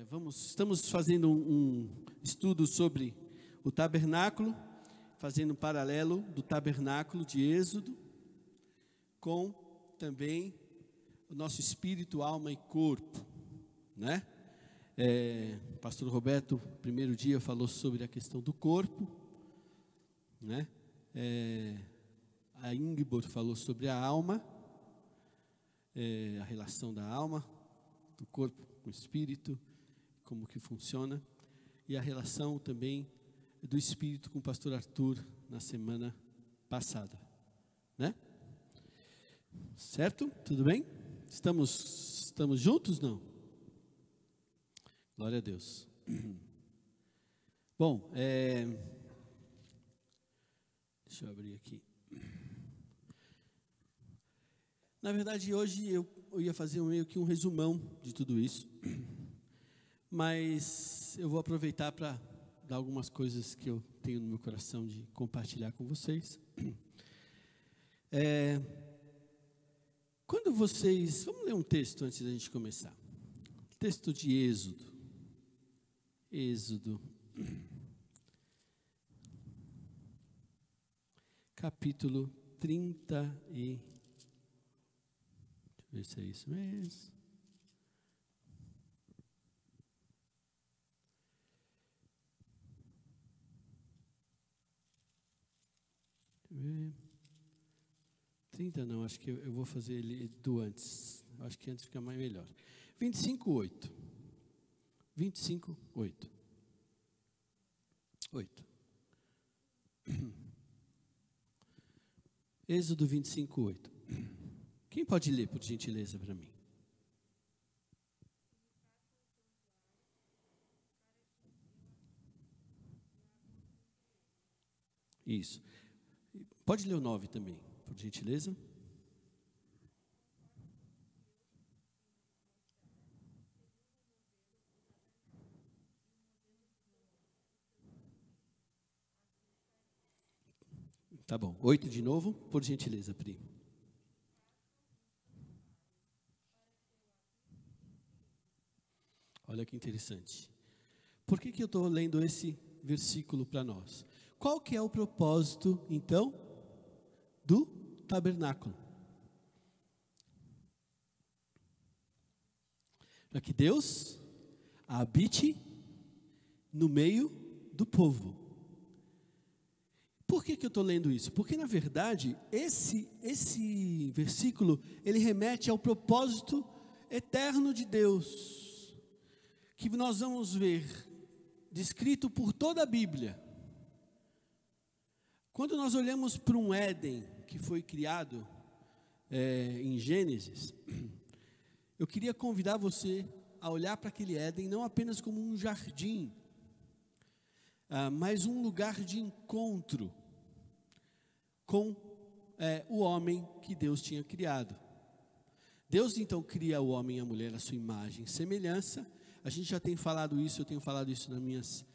Estamos fazendo um estudo sobre o tabernáculo, fazendo um paralelo do tabernáculo de Êxodo com também o nosso espírito, alma e corpo, né? O pastor Roberto, primeiro dia, falou sobre a questão do corpo, né? A Ingborg falou sobre a alma, a relação da alma, do corpo com o espírito, como que funciona, e a relação também do espírito com o pastor Arthur na semana passada, né? Certo? Tudo bem? Estamos juntos, não? Glória a Deus. Bom, deixa eu abrir aqui. Na verdade, hoje eu ia fazer meio que um resumão de tudo isso, mas eu vou aproveitar para dar algumas coisas que eu tenho no meu coração de compartilhar com vocês. Quando vocês... Vamos ler um texto antes da gente começar. Texto de Êxodo. Êxodo. Capítulo 30 e... Deixa eu ver se é isso mesmo. Deixa eu ver. 30 não, acho que eu vou fazer ele do antes. Acho que antes fica mais melhor. 25:8. 25:8. 8. Êxodo 25:8. Quem pode ler, por gentileza, para mim? Isso. Pode ler o 9 também, por gentileza. Tá bom. 8 de novo, por gentileza, Pri. Olha que interessante. Por que eu estou lendo esse versículo para nós? Qual que é o propósito, então, do tabernáculo? Para que Deus habite no meio do povo. Por que eu estou lendo isso? Porque, na verdade, esse versículo, ele remete ao propósito eterno de Deus, que nós vamos ver descrito por toda a Bíblia. Quando nós olhamos para um Éden que foi criado em Gênesis, eu queria convidar você a olhar para aquele Éden não apenas como um jardim, mas um lugar de encontro com o homem que Deus tinha criado. Deus então cria o homem e a mulher à sua imagem e semelhança. A gente já tem falado isso, eu tenho falado isso nas minhas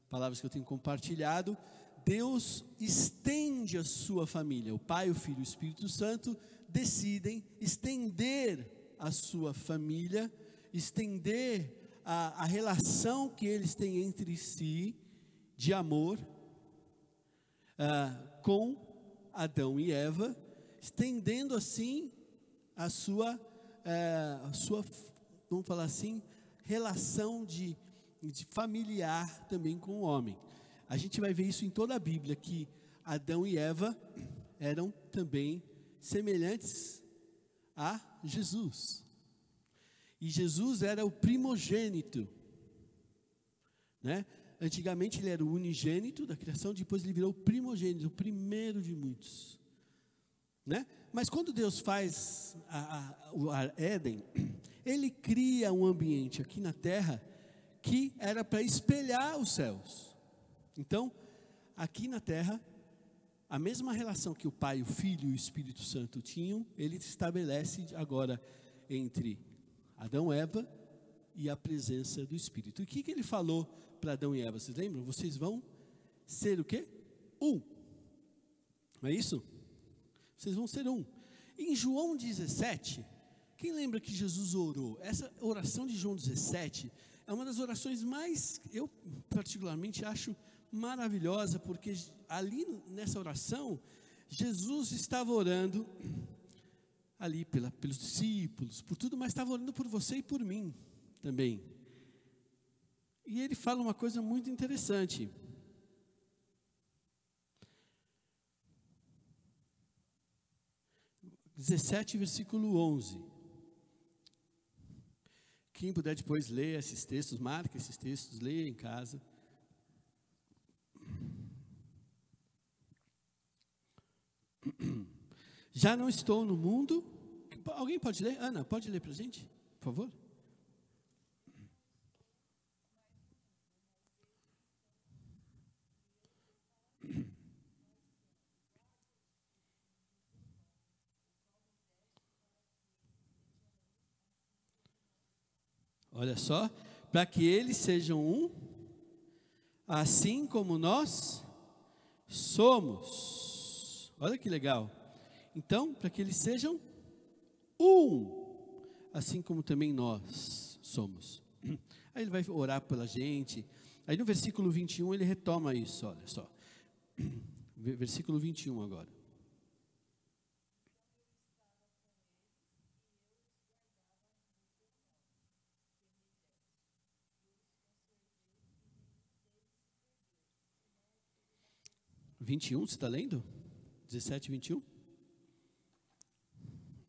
palavras que eu tenho compartilhado. Deus estende a sua família, o Pai, o Filho e o Espírito Santo decidem estender a sua família, estender a relação que eles têm entre si, de amor, com Adão e Eva, estendendo assim a sua vamos falar assim, relação de familiar também com o homem. A gente vai ver isso em toda a Bíblia, que Adão e Eva eram também semelhantes a Jesus. E Jesus era o primogênito, né? Antigamente ele era o unigênito da criação, depois ele virou o primogênito, o primeiro de muitos, né? Mas quando Deus faz o Éden, ele cria um ambiente aqui na terra que era para espelhar os céus. Então, aqui na terra, a mesma relação que o Pai, o Filho e o Espírito Santo tinham, ele estabelece agora entre Adão e Eva e a presença do Espírito. E o que ele falou para Adão e Eva? Vocês lembram? Vocês vão ser o quê? Um. Não é isso? Vocês vão ser um. Em João 17, quem lembra que Jesus orou? Essa oração de João 17 é uma das orações mais, eu particularmente acho maravilhosa, porque ali nessa oração, Jesus estava orando ali pelos discípulos, por tudo, mas estava orando por você e por mim também. E ele fala uma coisa muito interessante. (17, versículo 11). Quem puder depois ler esses textos, marque esses textos, leia em casa. Já não estou no mundo. Alguém pode ler? Ana, pode ler para a gente, por favor? Olha só, para que eles sejam um, assim como nós somos. Olha que legal. Então, para que eles sejam um, assim como também nós somos. Aí ele vai orar pela gente. Aí no versículo 21 ele retoma isso, olha só. Versículo 21 agora. Você está lendo? 17, 21?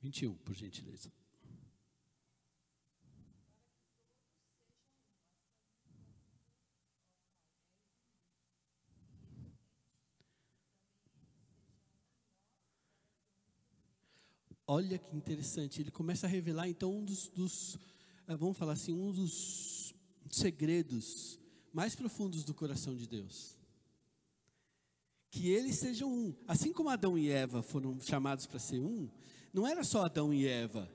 21, por gentileza. Olha que interessante, ele começa a revelar então vamos falar assim, um dos segredos mais profundos do coração de Deus. Que eles sejam um. Assim como Adão e Eva foram chamados para ser um, não era só Adão e Eva.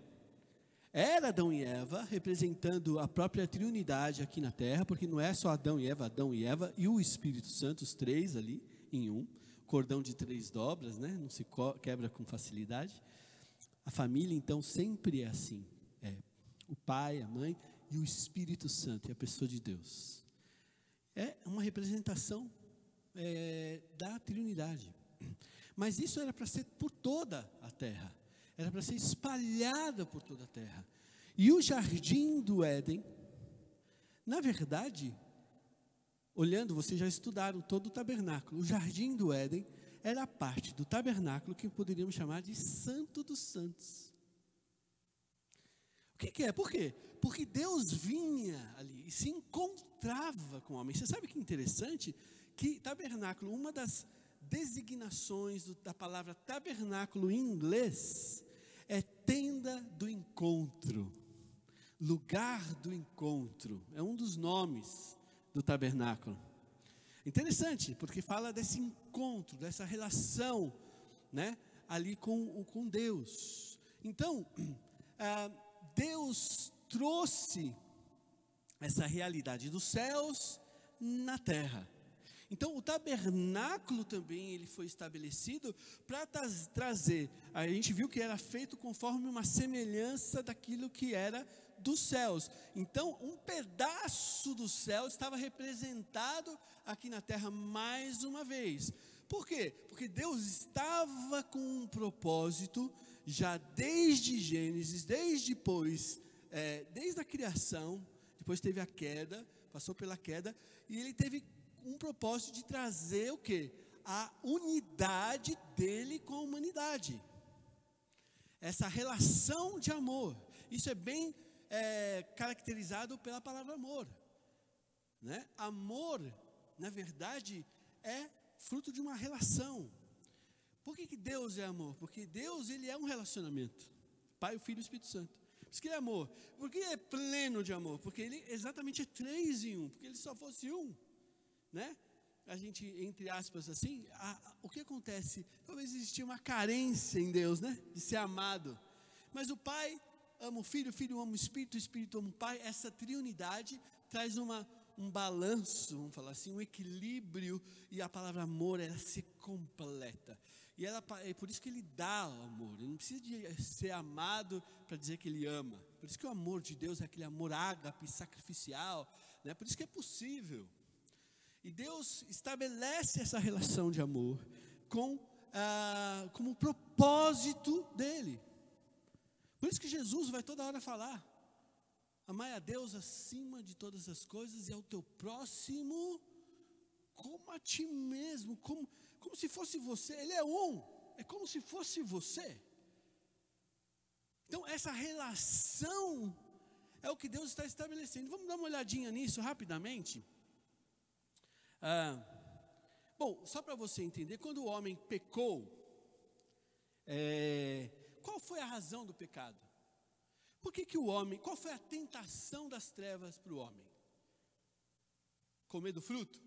Era Adão e Eva representando a própria triunidade aqui na terra, porque não é só Adão e Eva e o Espírito Santo, os três ali em um. Cordão de 3 dobras, né? Não se quebra com facilidade. A família então sempre é assim. É o pai, a mãe e o Espírito Santo, e a pessoa de Deus. É uma representação da triunidade. Mas isso era para ser por toda a terra. Era para ser espalhada por toda a terra. E o jardim do Éden, na verdade, olhando, vocês já estudaram todo o tabernáculo. O jardim do Éden era a parte do tabernáculo que poderíamos chamar de Santo dos Santos. O que é? Por quê? Porque Deus vinha ali e se encontrava com o homem. Você sabe que interessante? Que tabernáculo, uma das designações da palavra tabernáculo em inglês é tenda do encontro, lugar do encontro, é um dos nomes do tabernáculo. Interessante, porque fala desse encontro, dessa relação, né, ali com Deus. Então, Deus trouxe essa realidade dos céus na terra. Então, o tabernáculo também ele foi estabelecido para trazer. A gente viu que era feito conforme uma semelhança daquilo que era dos céus. Então, um pedaço do céu estava representado aqui na terra mais uma vez. Por quê? Porque Deus estava com um propósito, já desde Gênesis, desde a criação, depois teve a queda, passou pela queda, e ele teve um propósito de trazer o quê? A unidade dele com a humanidade. Essa relação de amor. Isso é bem caracterizado pela palavra amor, né? Amor, na verdade, é fruto de uma relação. Por que Deus é amor? Porque Deus, ele é um relacionamento. Pai, o Filho e o Espírito Santo. Por isso que ele é amor. Por que é pleno de amor? Porque ele exatamente é 3 em 1. Porque ele só fosse um, né? A gente, entre aspas assim, o que acontece? Talvez existia uma carência em Deus, né? De ser amado. Mas o Pai ama o Filho ama o Espírito ama o Pai. Essa triunidade traz um balanço, vamos falar assim, um equilíbrio, e a palavra amor, ela se completa. E é por isso que ele dá o amor. Ele não precisa de ser amado para dizer que ele ama. Por isso que o amor de Deus é aquele amor ágape, sacrificial, né? Por isso que é possível. E Deus estabelece essa relação de amor como propósito dele. Por isso que Jesus vai toda hora falar: amai a Deus acima de todas as coisas e ao teu próximo como a ti mesmo, como se fosse você. Ele é como se fosse você. Então essa relação é o que Deus está estabelecendo. Vamos dar uma olhadinha nisso rapidamente. Bom, só para você entender, quando o homem pecou, qual foi a razão do pecado? Qual foi a tentação das trevas para o homem? Comer do fruto?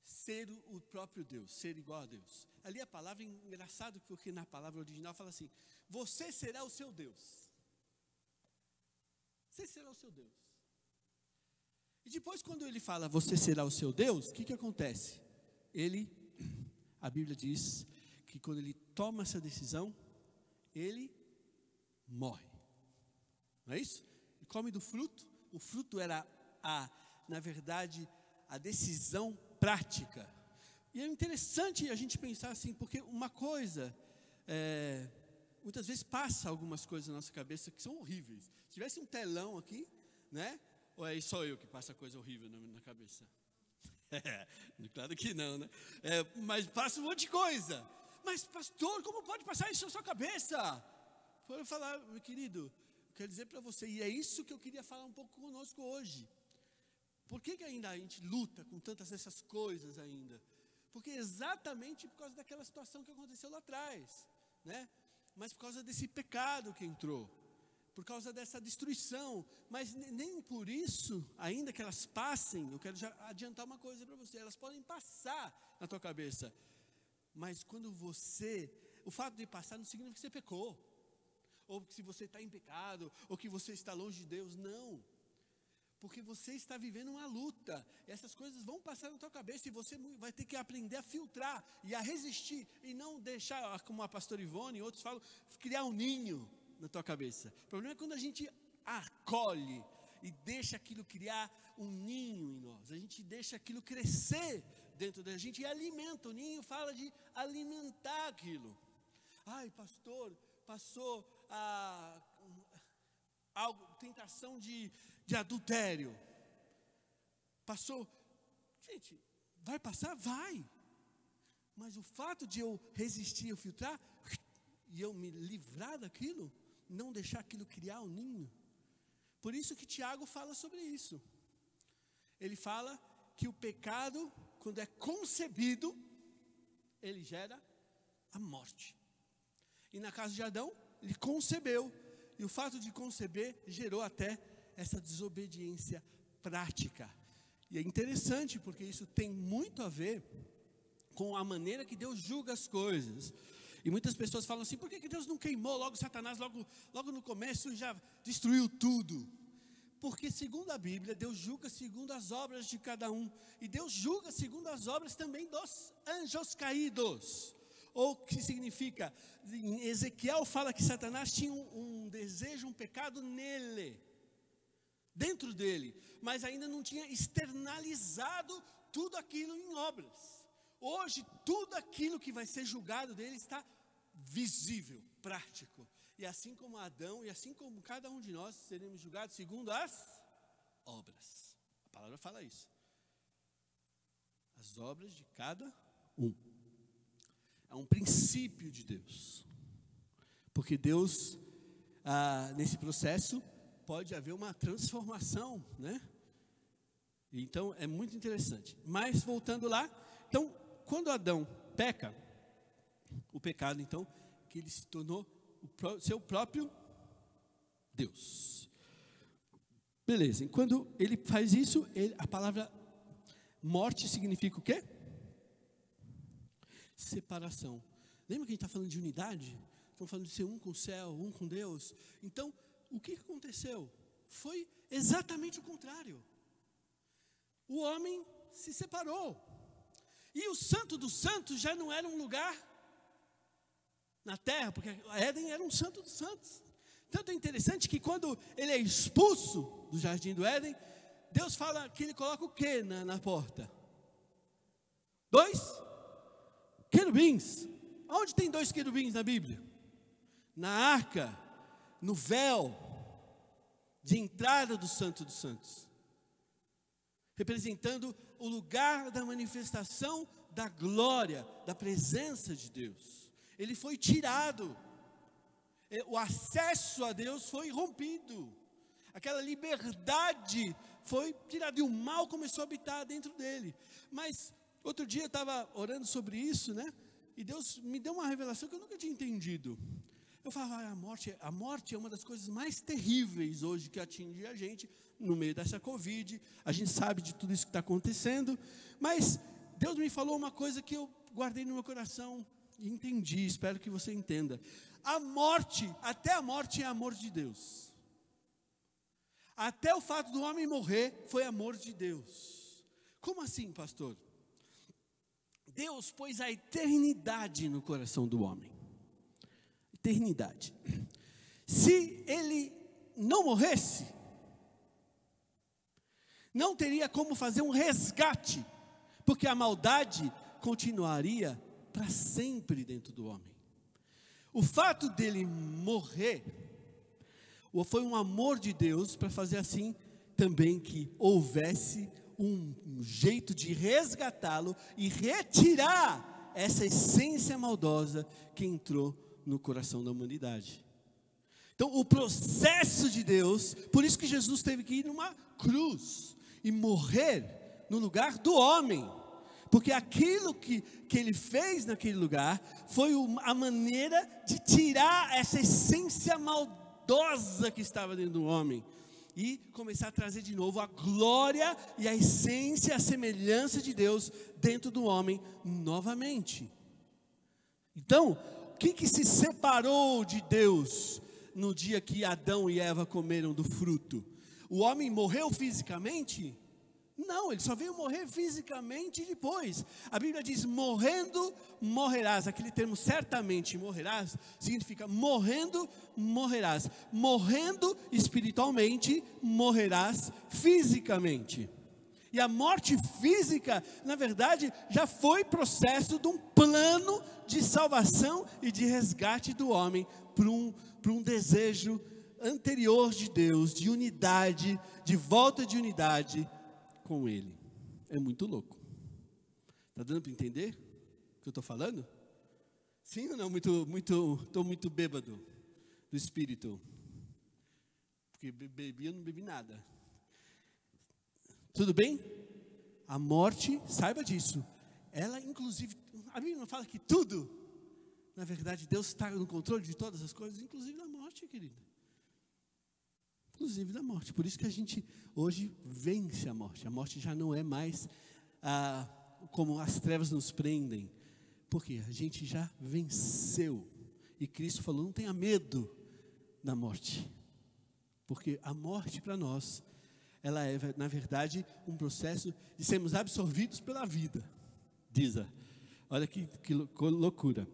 Ser o próprio Deus, ser igual a Deus. Ali a palavra é engraçado, porque na palavra original fala assim: você será o seu Deus. Você será o seu Deus. E depois, quando ele fala você será o seu Deus, o que acontece? A Bíblia diz que quando ele toma essa decisão, ele morre. Não é isso? Ele come do fruto. O fruto era na verdade, a decisão prática. E é interessante a gente pensar assim, porque uma coisa, muitas vezes passa algumas coisas na nossa cabeça que são horríveis. Se tivesse um telão aqui, né? Ou é só eu que passa coisa horrível na cabeça? Claro que não, né? Mas passa um monte de coisa. Mas pastor, como pode passar isso na sua cabeça? Vou falar, meu querido, quero dizer para você, e é isso que eu queria falar um pouco conosco hoje. Por que ainda a gente luta com tantas dessas coisas ainda? Porque exatamente por causa daquela situação que aconteceu lá atrás, né? Mas por causa desse pecado que entrou, por causa dessa destruição. Mas nem por isso, ainda que elas passem, eu quero já adiantar uma coisa para você, elas podem passar na tua cabeça. Mas quando o fato de passar não significa que você pecou, ou que se você está em pecado, ou que você está longe de Deus, não. Porque você está vivendo uma luta, essas coisas vão passar na tua cabeça, e você vai ter que aprender a filtrar, e a resistir, e não deixar, como a pastora Ivone e outros falam, criar um ninho na tua cabeça. O problema é quando a gente acolhe, e deixa aquilo criar um ninho em nós, a gente deixa aquilo crescer dentro da gente, e alimenta. O ninho fala de alimentar aquilo. Ai, pastor, passou tentação de adultério. Passou. Gente, vai passar? Vai. Mas o fato de eu resistir, eu filtrar, e eu me livrar daquilo, não deixar aquilo criar um ninho. Por isso que Tiago fala sobre isso. Ele fala que o pecado, quando é concebido, ele gera a morte. E na casa de Adão, ele concebeu. E o fato de conceber gerou até essa desobediência prática. E é interessante, porque isso tem muito a ver com a maneira que Deus julga as coisas. E muitas pessoas falam assim: por que Deus não queimou logo Satanás, logo no começo, e já destruiu tudo? Porque segundo a Bíblia, Deus julga segundo as obras de cada um. E Deus julga segundo as obras também dos anjos caídos. Ou que significa, em Ezequiel fala que Satanás tinha um desejo, um pecado nele, dentro dele, mas ainda não tinha externalizado tudo aquilo em obras. Hoje, tudo aquilo que vai ser julgado dele está visível, prático. E assim como Adão, e assim como cada um de nós, seremos julgados segundo as obras. A palavra fala isso. As obras de cada um. É um princípio de Deus. Porque Deus, nesse processo, pode haver uma transformação, né? Então, é muito interessante. Mas, voltando lá, então, quando Adão peca, o pecado, então, que ele se tornou seu próprio Deus. Beleza, e quando ele faz isso, a palavra morte significa o quê? Separação. Lembra que a gente está falando de unidade? Estamos falando de ser um com o céu, um com Deus. Então, o que aconteceu? Foi exatamente o contrário. O homem se separou. E o Santo dos Santos já não era um lugar na terra, porque Éden era um Santo dos Santos. Tanto é interessante que quando ele é expulso do jardim do Éden, Deus fala que ele coloca o quê na porta? 2 querubins. Onde tem 2 querubins na Bíblia? Na arca, no véu de entrada do Santo dos Santos, representando o lugar da manifestação da glória, da presença de Deus. Ele foi tirado, o acesso a Deus foi rompido, aquela liberdade foi tirada, e o mal começou a habitar dentro dele. Mas outro dia eu estava orando sobre isso, né? E Deus me deu uma revelação que eu nunca tinha entendido. Eu falava, a morte é uma das coisas mais terríveis hoje que atinge a gente, no meio dessa Covid. A gente sabe de tudo isso que está acontecendo, mas Deus me falou uma coisa que eu guardei no meu coração e entendi, espero que você entenda. A morte, até a morte é amor de Deus. Até o fato do homem morrer foi amor de Deus. Como assim, pastor? Deus pôs a eternidade no coração do homem. Eternidade. Se ele não morresse, não teria como fazer um resgate, porque a maldade continuaria para sempre dentro do homem. O fato dele morrer foi um amor de Deus para fazer assim também que houvesse um jeito de resgatá-lo e retirar essa essência maldosa que entrou no coração da humanidade. Então o processo de Deus, por isso que Jesus teve que ir numa cruz e morrer no lugar do homem, porque aquilo que ele fez naquele lugar foi a maneira de tirar essa essência maldosa que estava dentro do homem e começar a trazer de novo a glória e a essência, a semelhança de Deus dentro do homem novamente. Então, o que se separou de Deus no dia que Adão e Eva comeram do fruto? O homem morreu fisicamente? Não, ele só veio morrer fisicamente depois. A Bíblia diz, morrendo, morrerás. Aquele termo, certamente morrerás, significa morrendo, morrerás. Morrendo espiritualmente, morrerás fisicamente. E a morte física, na verdade, já foi processo de um plano de salvação e de resgate do homem para um desejo anterior de Deus, de unidade, de volta de unidade com Ele. É muito louco. Está dando para entender o que eu estou falando? Sim ou não? Estou muito bêbado do Espírito. Porque bebi, eu não bebi nada. Tudo bem? A morte, saiba disso. Ela, inclusive, a Bíblia não fala que tudo, na verdade, Deus está no controle de todas as coisas, inclusive da morte, querido. Inclusive da morte. Por isso que a gente hoje vence a morte. A morte já não é mais como as trevas nos prendem. Porque a gente já venceu. E Cristo falou, não tenha medo da morte. Porque a morte para nós, ela é, na verdade, um processo de sermos absorvidos pela vida. Olha que loucura.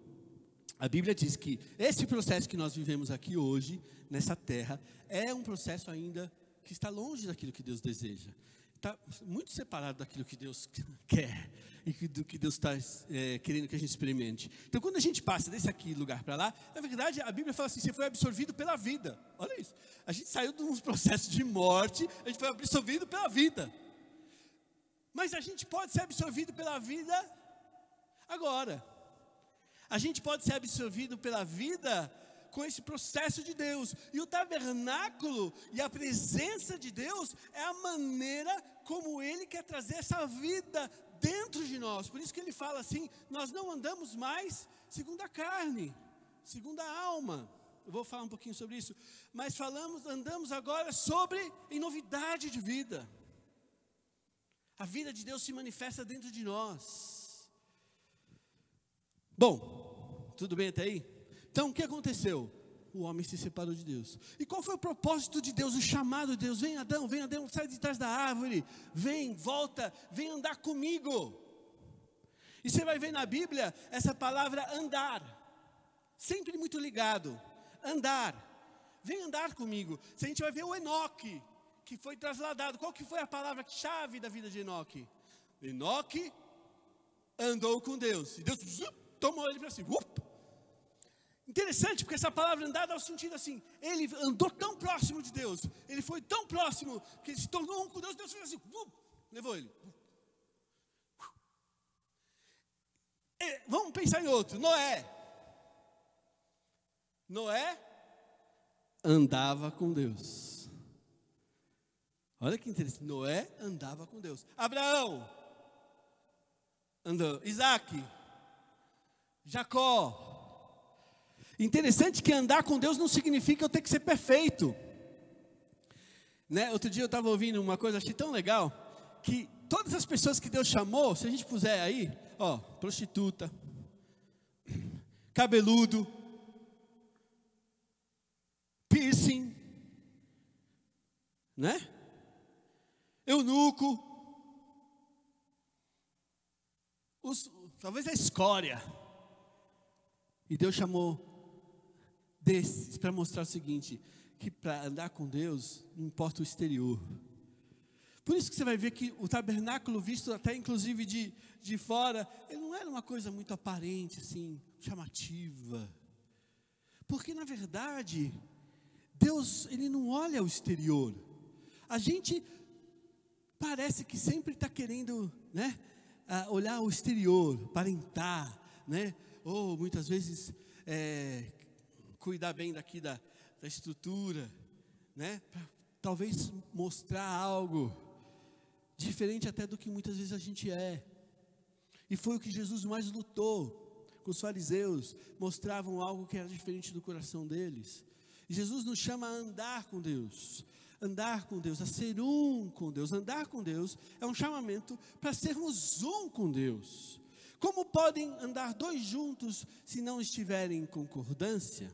A Bíblia diz que esse processo que nós vivemos aqui hoje, nessa terra, é um processo ainda que está longe daquilo que Deus deseja. Está muito separado daquilo que Deus quer e do que Deus está querendo que a gente experimente. Então, quando a gente passa desse aqui lugar para lá, na verdade, a Bíblia fala assim, você foi absorvido pela vida. Olha isso. A gente saiu de um processo de morte, a gente foi absorvido pela vida. Mas a gente pode ser absorvido pela vida agora. A gente pode ser absorvido pela vida com esse processo de Deus. E o tabernáculo e a presença de Deus é a maneira como Ele quer trazer essa vida dentro de nós. Por isso que Ele fala assim, nós não andamos mais segundo a carne, segundo a alma. Eu vou falar um pouquinho sobre isso. Mas andamos agora em novidade de vida. A vida de Deus se manifesta dentro de nós. Bom, tudo bem até aí? Então, o que aconteceu? O homem se separou de Deus. E qual foi o propósito de Deus, o chamado de Deus? Vem Adão, sai de trás da árvore. Vem, volta, vem andar comigo. E você vai ver na Bíblia essa palavra andar, sempre muito ligado, andar. Vem andar comigo. Se a gente vai ver o Enoque, que foi trasladado, qual que foi a palavra-chave da vida de Enoque? Enoque andou com Deus, e Deus tomou ele para si. Interessante, porque essa palavra andar dá o sentido assim, ele andou tão próximo de Deus, ele foi tão próximo, que ele se tornou um com Deus, Deus fez assim, levou ele. Vamos pensar em outro, Noé andava com Deus. Olha que interessante, Noé andava com Deus. Abraão andou, Isaac, Jacó. Interessante que andar com Deus não significa eu ter que ser perfeito, né? Outro dia eu estava ouvindo uma coisa, achei tão legal, que todas as pessoas que Deus chamou, se a gente puser aí, ó, prostituta, cabeludo, piercing, né? Eunuco, talvez a escória. E Deus chamou desses para mostrar o seguinte, que para andar com Deus não importa o exterior. Por isso que você vai ver que o tabernáculo, visto até inclusive de fora, ele não era uma coisa muito aparente, assim, chamativa. Porque na verdade, Deus, ele não olha o exterior. A gente parece que sempre está querendo, né, olhar o exterior, aparentar, né, ou muitas vezes cuidar bem daqui da estrutura, né, para talvez mostrar algo diferente até do que muitas vezes a gente é. E foi o que Jesus mais lutou com os fariseus, mostravam algo que era diferente do coração deles. E Jesus nos chama a andar com Deus, a ser um com Deus. Andar com Deus é um chamamento para sermos um com Deus. Como podem andar dois juntos se não estiverem em concordância?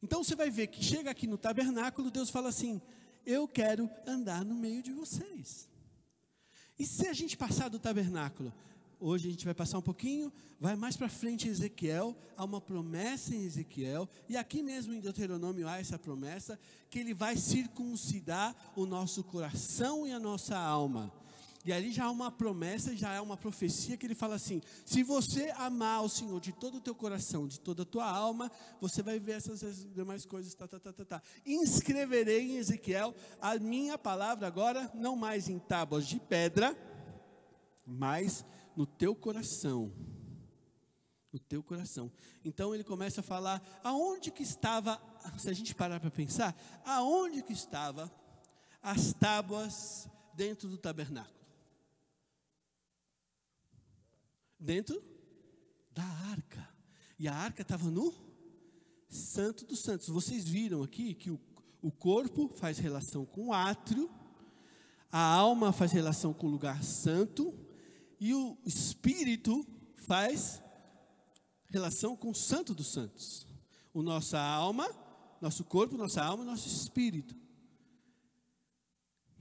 Então você vai ver que chega aqui no tabernáculo, Deus fala assim, eu quero andar no meio de vocês. E se a gente passar do tabernáculo, hoje a gente vai passar um pouquinho, vai mais para frente em Ezequiel, há uma promessa em Ezequiel, e aqui mesmo em Deuteronômio há essa promessa, que ele vai circuncidar o nosso coração e a nossa alma. E ali já há uma promessa, já há uma profecia que ele fala assim, se você amar o Senhor de todo o teu coração, de toda a tua alma, você vai ver essas demais coisas, Inscreverei em Ezequiel a minha palavra agora, não mais em tábuas de pedra, mas no teu coração. No teu coração. Então ele começa a falar, aonde que estava, se a gente parar para pensar, aonde que estava as tábuas dentro do tabernáculo? Dentro da arca. E a arca estava no Santo dos Santos. Vocês viram aqui que o corpo faz relação com o átrio, a alma faz relação com o lugar santo, e o espírito faz relação com o Santo dos Santos. Nossa alma, nosso corpo, nossa alma, nosso espírito.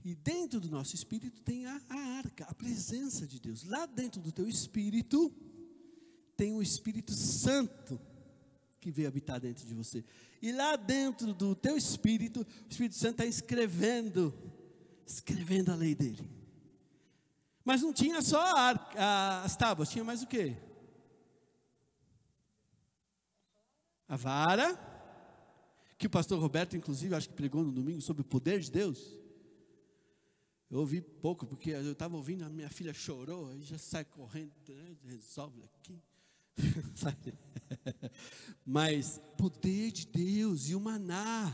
E dentro do nosso espírito tem a arca, a presença de Deus. Lá dentro do teu espírito tem o Espírito Santo que veio habitar dentro de você. E lá dentro do teu espírito, o Espírito Santo está escrevendo a lei dele. Mas não tinha só as tábuas, tinha mais o quê? A vara, que o pastor Roberto, inclusive, acho que pregou no domingo sobre o poder de Deus. Eu ouvi pouco, porque eu estava ouvindo, a minha filha chorou, aí já sai correndo, resolve aqui. Mas poder de Deus e o maná,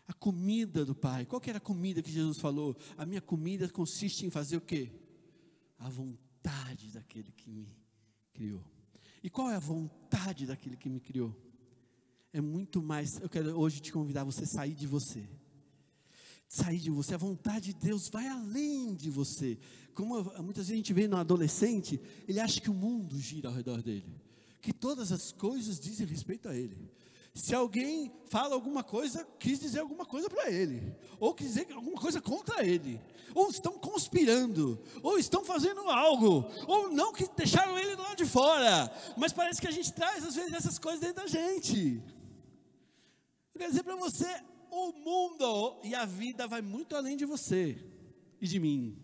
a comida do Pai. Qual que era a comida que Jesus falou? A minha comida consiste em fazer o quê? A vontade daquele que me criou. E qual é a vontade daquele que me criou? É muito mais, eu quero hoje te convidar a você sair de você. Sair de você, a vontade de Deus vai além de você. Como muitas vezes a gente vê no adolescente, ele acha que o mundo gira ao redor dele, que todas as coisas dizem respeito a ele. Se alguém fala alguma coisa, quis dizer alguma coisa para ele, ou quis dizer alguma coisa contra ele, ou estão conspirando, ou estão fazendo algo, ou não, que deixaram ele do lado de fora, mas parece que a gente traz às vezes essas coisas dentro da gente. Eu quero dizer para você, o mundo e a vida vai muito além de você e de mim.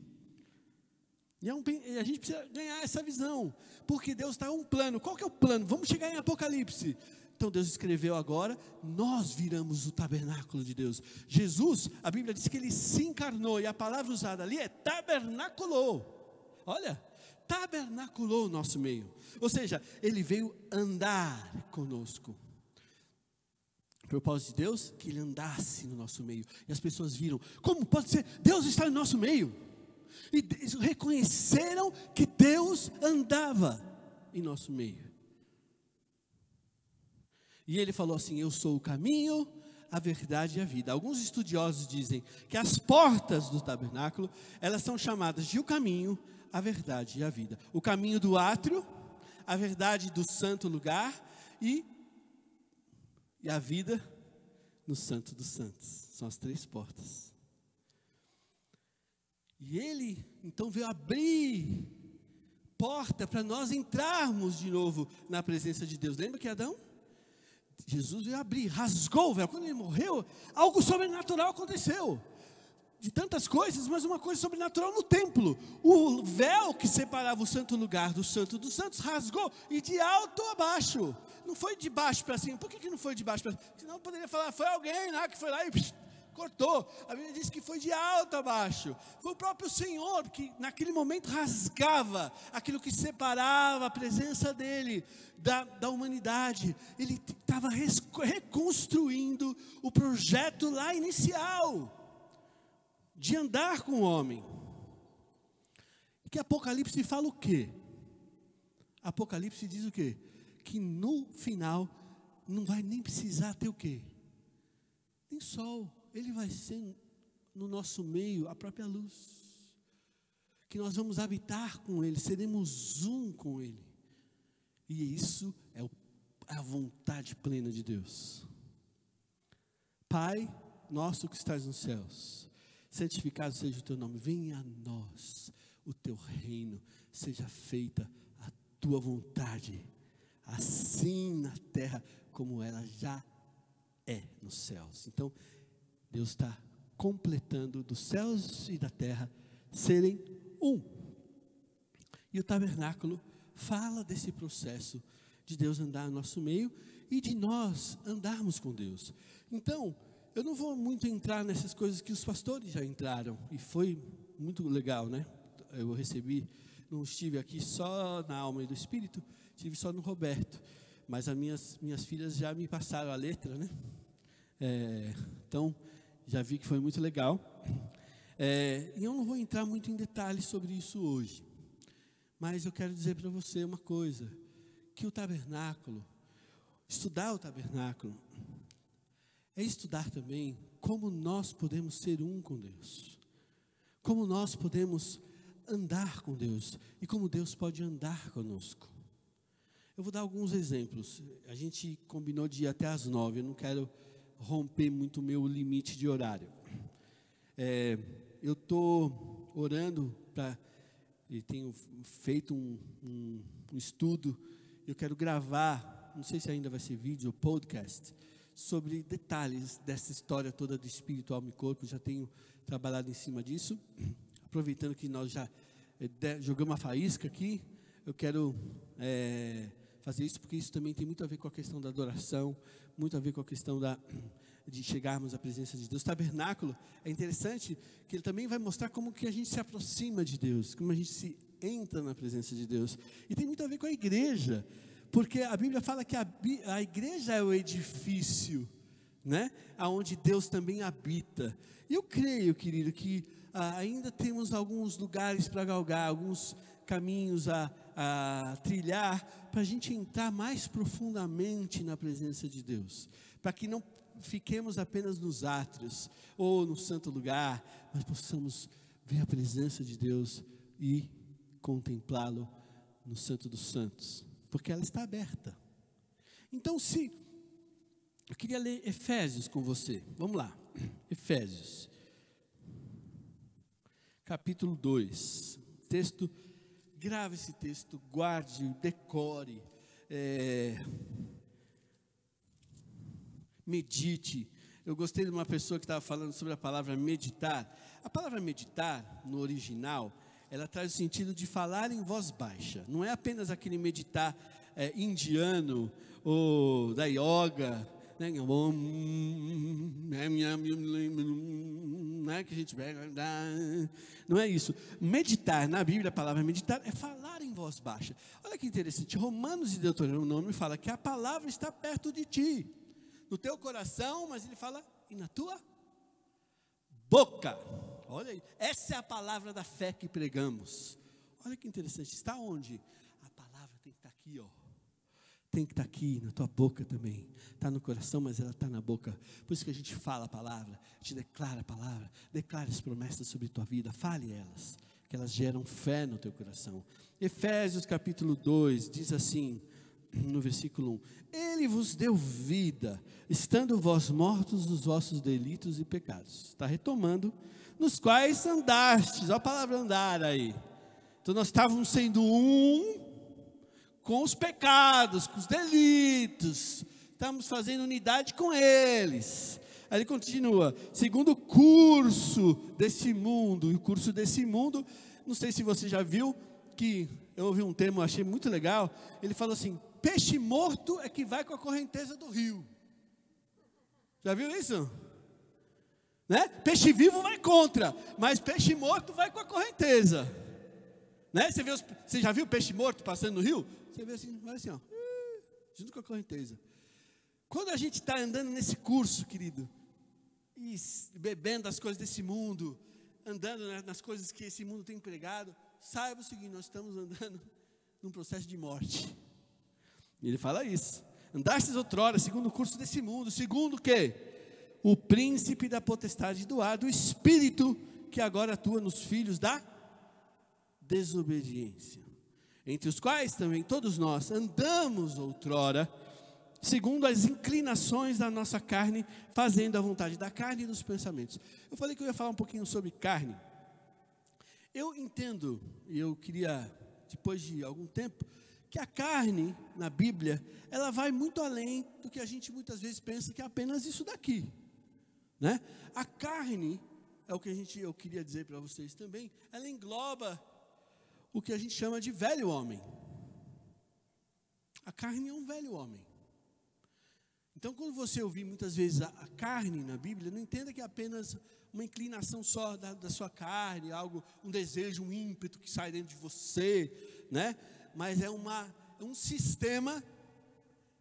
E a gente precisa ganhar essa visão, porque Deus está um plano. Qual que é o plano? Vamos chegar em Apocalipse. Então Deus escreveu agora, nós viramos o tabernáculo de Deus. Jesus, a Bíblia diz que ele se encarnou, e a palavra usada ali é tabernaculou. Olha, tabernaculou o nosso meio. Ou seja, ele veio andar conosco. O propósito de Deus, que ele andasse no nosso meio. E as pessoas viram, como pode ser? Deus está no nosso meio. E reconheceram que Deus andava em nosso meio. E ele falou assim, eu sou o caminho, a verdade e a vida. Alguns estudiosos dizem que as portas do tabernáculo, elas são chamadas de o caminho, a verdade e a vida. O caminho do átrio, a verdade do santo lugar e a vida no santo dos santos. São as 3 portas. E ele então veio abrir porta para nós entrarmos de novo na presença de Deus. Lembra que Adão? Jesus veio abrir, rasgou o véu. Quando ele morreu, algo sobrenatural aconteceu. De tantas coisas, mas uma coisa sobrenatural no templo. O véu que separava o santo lugar do santo dos santos rasgou, e de alto a baixo. Não foi de baixo para cima. Por que não foi de baixo para cima? Senão eu poderia falar, foi alguém lá que foi lá e cortou. A Bíblia diz que foi de alto a baixo. Foi o próprio Senhor que naquele momento rasgava aquilo que separava a presença dele da humanidade. Ele estava reconstruindo o projeto lá inicial de andar com o homem. Que Apocalipse fala o quê? Apocalipse diz o quê? Que no final não vai nem precisar ter o quê? Nem sol. Ele vai ser no nosso meio a própria luz. Que nós vamos habitar com ele, seremos um com ele. E isso é a vontade plena de Deus. Pai nosso que estás nos céus, santificado seja o teu nome, venha a nós o teu reino, seja feita a tua vontade, assim na terra como ela já é nos céus. Então, Deus está completando dos céus e da terra serem um. E o tabernáculo fala desse processo de Deus andar no nosso meio e de nós andarmos com Deus. Então, eu não vou muito entrar nessas coisas que os pastores já entraram, e foi muito legal, né? Eu recebi, não estive aqui só na alma e do espírito, estive só no Roberto, mas as minhas filhas já me passaram a letra, né? Então, já vi que foi muito legal. E eu não vou entrar muito em detalhes sobre isso hoje, mas eu quero dizer para você uma coisa, que o tabernáculo, estudar o tabernáculo, é estudar também como nós podemos ser um com Deus, como nós podemos andar com Deus, e como Deus pode andar conosco. Eu vou dar alguns exemplos. A gente combinou de ir até às 9, eu não quero romper muito o meu limite de horário. Eu estou orando e tenho feito um estudo, eu quero gravar, não sei se ainda vai ser vídeo ou podcast, sobre detalhes dessa história toda do espírito, alma e corpo. Já tenho trabalhado em cima disso, aproveitando que nós já jogamos uma faísca aqui, eu quero fazer isso, porque isso também tem muito a ver com a questão da adoração, muito a ver com a questão de chegarmos à presença de Deus. O tabernáculo é interessante, que ele também vai mostrar como que a gente se aproxima de Deus, como a gente se entra na presença de Deus, e tem muito a ver com a igreja, porque a Bíblia fala que a igreja é o edifício, né? Onde Deus também habita. E eu creio, querido, que ainda temos alguns lugares para galgar, alguns caminhos a trilhar, para a gente entrar mais profundamente na presença de Deus, para que não fiquemos apenas nos átrios, ou no santo lugar, mas possamos ver a presença de Deus e contemplá-lo no santo dos santos, porque ela está aberta. Então, se Eu queria ler Efésios com você. Vamos lá. Efésios. Capítulo 2. Texto, grave esse texto, guarde, decore, medite. Eu gostei de uma pessoa que estava falando sobre a palavra meditar. A palavra meditar, no original, ela traz o sentido de falar em voz baixa. Não é apenas aquele meditar indiano ou da yoga, né, que a gente pega. Não é isso. Meditar, na Bíblia, a palavra meditar é falar em voz baixa. Olha que interessante, Romanos e Deuteronômio fala que a palavra está perto de ti, no teu coração, mas ele fala, e na tua boca. Olha aí, essa é a palavra da fé que pregamos. Olha que interessante, está onde? A palavra tem que estar aqui, ó. Tem que estar aqui, na tua boca também. Está no coração, mas ela está na boca. Por isso que a gente fala a palavra, a gente declara a palavra, declara as promessas sobre a tua vida, fale elas, que elas geram fé no teu coração. Efésios capítulo 2, diz assim, no versículo 1, Ele vos deu vida, estando vós mortos nos vossos delitos e pecados. Está retomando, nos quais andastes, olha a palavra andar aí. Então nós estávamos sendo com os pecados, com os delitos, estamos fazendo unidade com eles. Aí ele continua, segundo o curso desse mundo, e o curso desse mundo, não sei se você já viu, que eu ouvi um termo, eu achei muito legal, ele falou assim, peixe morto é que vai com a correnteza do rio. Já viu isso? Né? Peixe vivo vai contra, mas peixe morto vai com a correnteza. Né? Você já viu peixe morto passando no rio? Você vê assim, vai assim, ó, junto com a correnteza. Quando a gente está andando nesse curso, querido, e bebendo as coisas desse mundo, andando nas coisas que esse mundo tem pregado, saiba o seguinte, nós estamos andando num processo de morte. E ele fala isso. Andastes outrora, segundo o curso desse mundo, segundo o quê? O príncipe da potestade do ar, do espírito que agora atua nos filhos da desobediência, entre os quais também todos nós andamos outrora, segundo as inclinações da nossa carne, fazendo a vontade da carne e dos pensamentos. Eu falei que eu ia falar um pouquinho sobre carne. Eu entendo, e eu queria, depois de algum tempo, que a carne, na Bíblia, ela vai muito além do que a gente muitas vezes pensa que é apenas isso daqui, né? A carne, é o que eu queria dizer para vocês também, ela engloba o que a gente chama de velho homem. A carne é um velho homem. Então, quando você ouvir muitas vezes a carne na Bíblia, não entenda que é apenas uma inclinação só da sua carne, algo, um desejo, um ímpeto que sai dentro de você, né? Mas é um sistema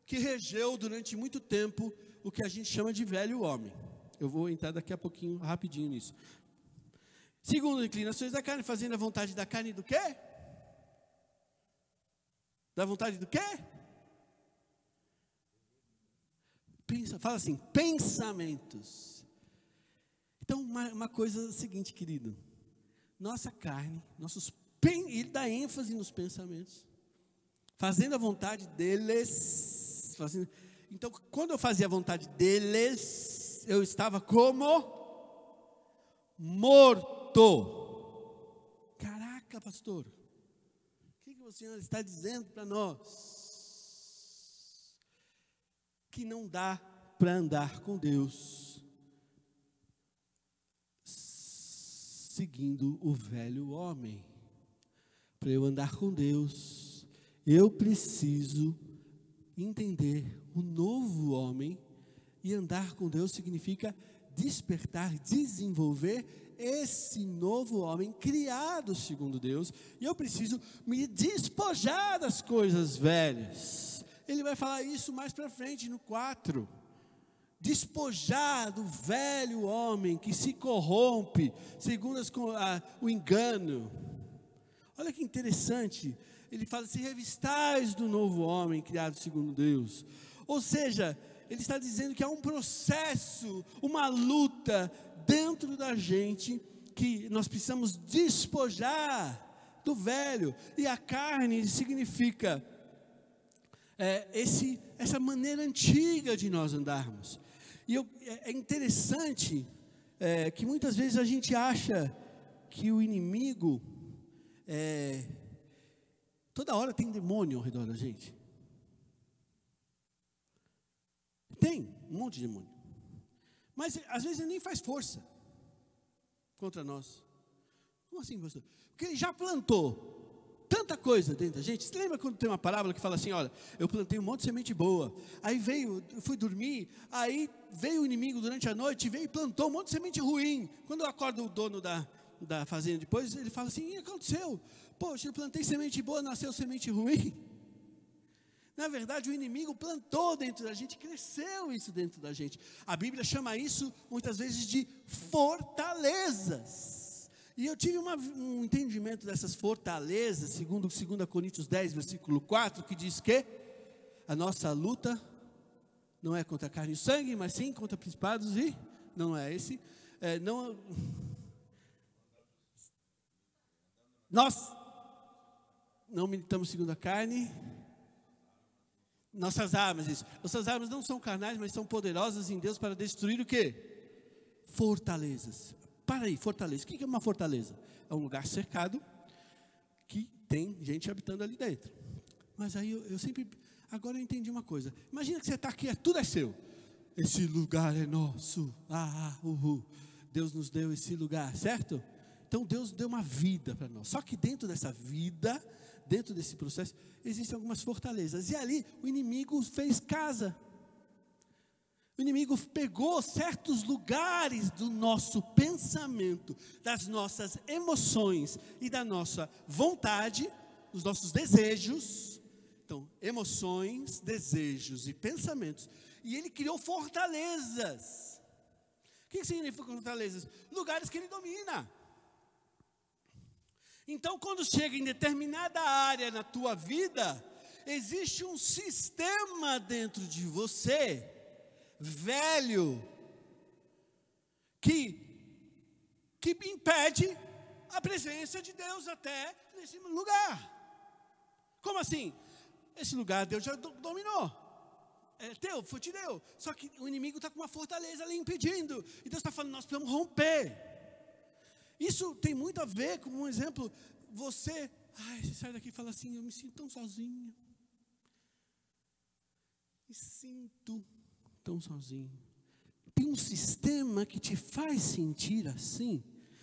que regeu durante muito tempo o que a gente chama de velho homem. Eu vou entrar daqui a pouquinho, rapidinho nisso. Segundo, inclinações da carne, fazendo a vontade da carne do quê? Da vontade do quê? Fala assim, pensamentos. Então, uma coisa é a seguinte, querido. Nossa carne, ele dá ênfase nos pensamentos. Fazendo a vontade deles. Então, quando eu fazia a vontade deles, eu estava como morto. Caraca, pastor. O que o Senhor está dizendo para nós? Que não dá para andar com Deus seguindo o velho homem. Para eu andar com Deus, eu preciso entender o novo homem. E andar com Deus significa despertar, desenvolver esse novo homem criado segundo Deus. E eu preciso me despojar das coisas velhas. Ele vai falar isso mais para frente no 4. Despojar do velho homem que se corrompe segundo o engano. Olha que interessante. Ele fala assim, revistais do novo homem criado segundo Deus. Ou seja, ele está dizendo que há um processo, uma luta dentro da gente, que nós precisamos despojar do velho. E a carne significa essa maneira antiga de nós andarmos. E é interessante que muitas vezes a gente acha que o inimigo, toda hora tem demônio ao redor da gente. Tem um monte de demônio. Mas às vezes ele nem faz força contra nós. Como assim, pastor? Porque ele já plantou tanta coisa dentro da gente. Você lembra quando tem uma parábola que fala assim, olha, eu plantei um monte de semente boa, aí eu fui dormir, aí veio o inimigo durante a noite, veio e plantou um monte de semente ruim. Quando eu acordo o dono da fazenda depois, ele fala assim, o que aconteceu? Poxa, eu plantei semente boa, nasceu semente ruim. Na verdade, o inimigo plantou dentro da gente, cresceu isso dentro da gente. A Bíblia chama isso, muitas vezes, de fortalezas. E eu tive um entendimento dessas fortalezas, segundo 2 Coríntios 10, versículo 4, que diz que a nossa luta não é contra carne e sangue, mas sim contra principados e... Não é esse. Nós não militamos segundo a carne... Nossas armas não são carnais, mas são poderosas em Deus para destruir o quê? Fortalezas. Para aí, fortaleza. O que é uma fortaleza? É um lugar cercado que tem gente habitando ali dentro. Mas aí eu sempre... Agora eu entendi uma coisa. Imagina que você está aqui, tudo é seu. Esse lugar é nosso. Deus nos deu esse lugar, certo? Então Deus deu uma vida para nós. Só que dentro dessa vida, dentro desse processo, existem algumas fortalezas. E ali o inimigo fez casa. O inimigo pegou certos lugares do nosso pensamento, das nossas emoções e da nossa vontade, dos nossos desejos. Então, emoções, desejos e pensamentos. E ele criou fortalezas. O que significa fortalezas? Lugares que ele domina. Então, quando chega em determinada área na tua vida, existe um sistema dentro de você, velho, que impede a presença de Deus até nesse lugar. Como assim? Esse lugar Deus já dominou. É teu, te deu. Só que o inimigo está com uma fortaleza ali impedindo. E Deus está falando, nós precisamos romper. Isso tem muito a ver com, um exemplo, você sai daqui e fala assim, eu me sinto tão sozinho. Me sinto tão sozinho. Tem um sistema que te faz sentir assim.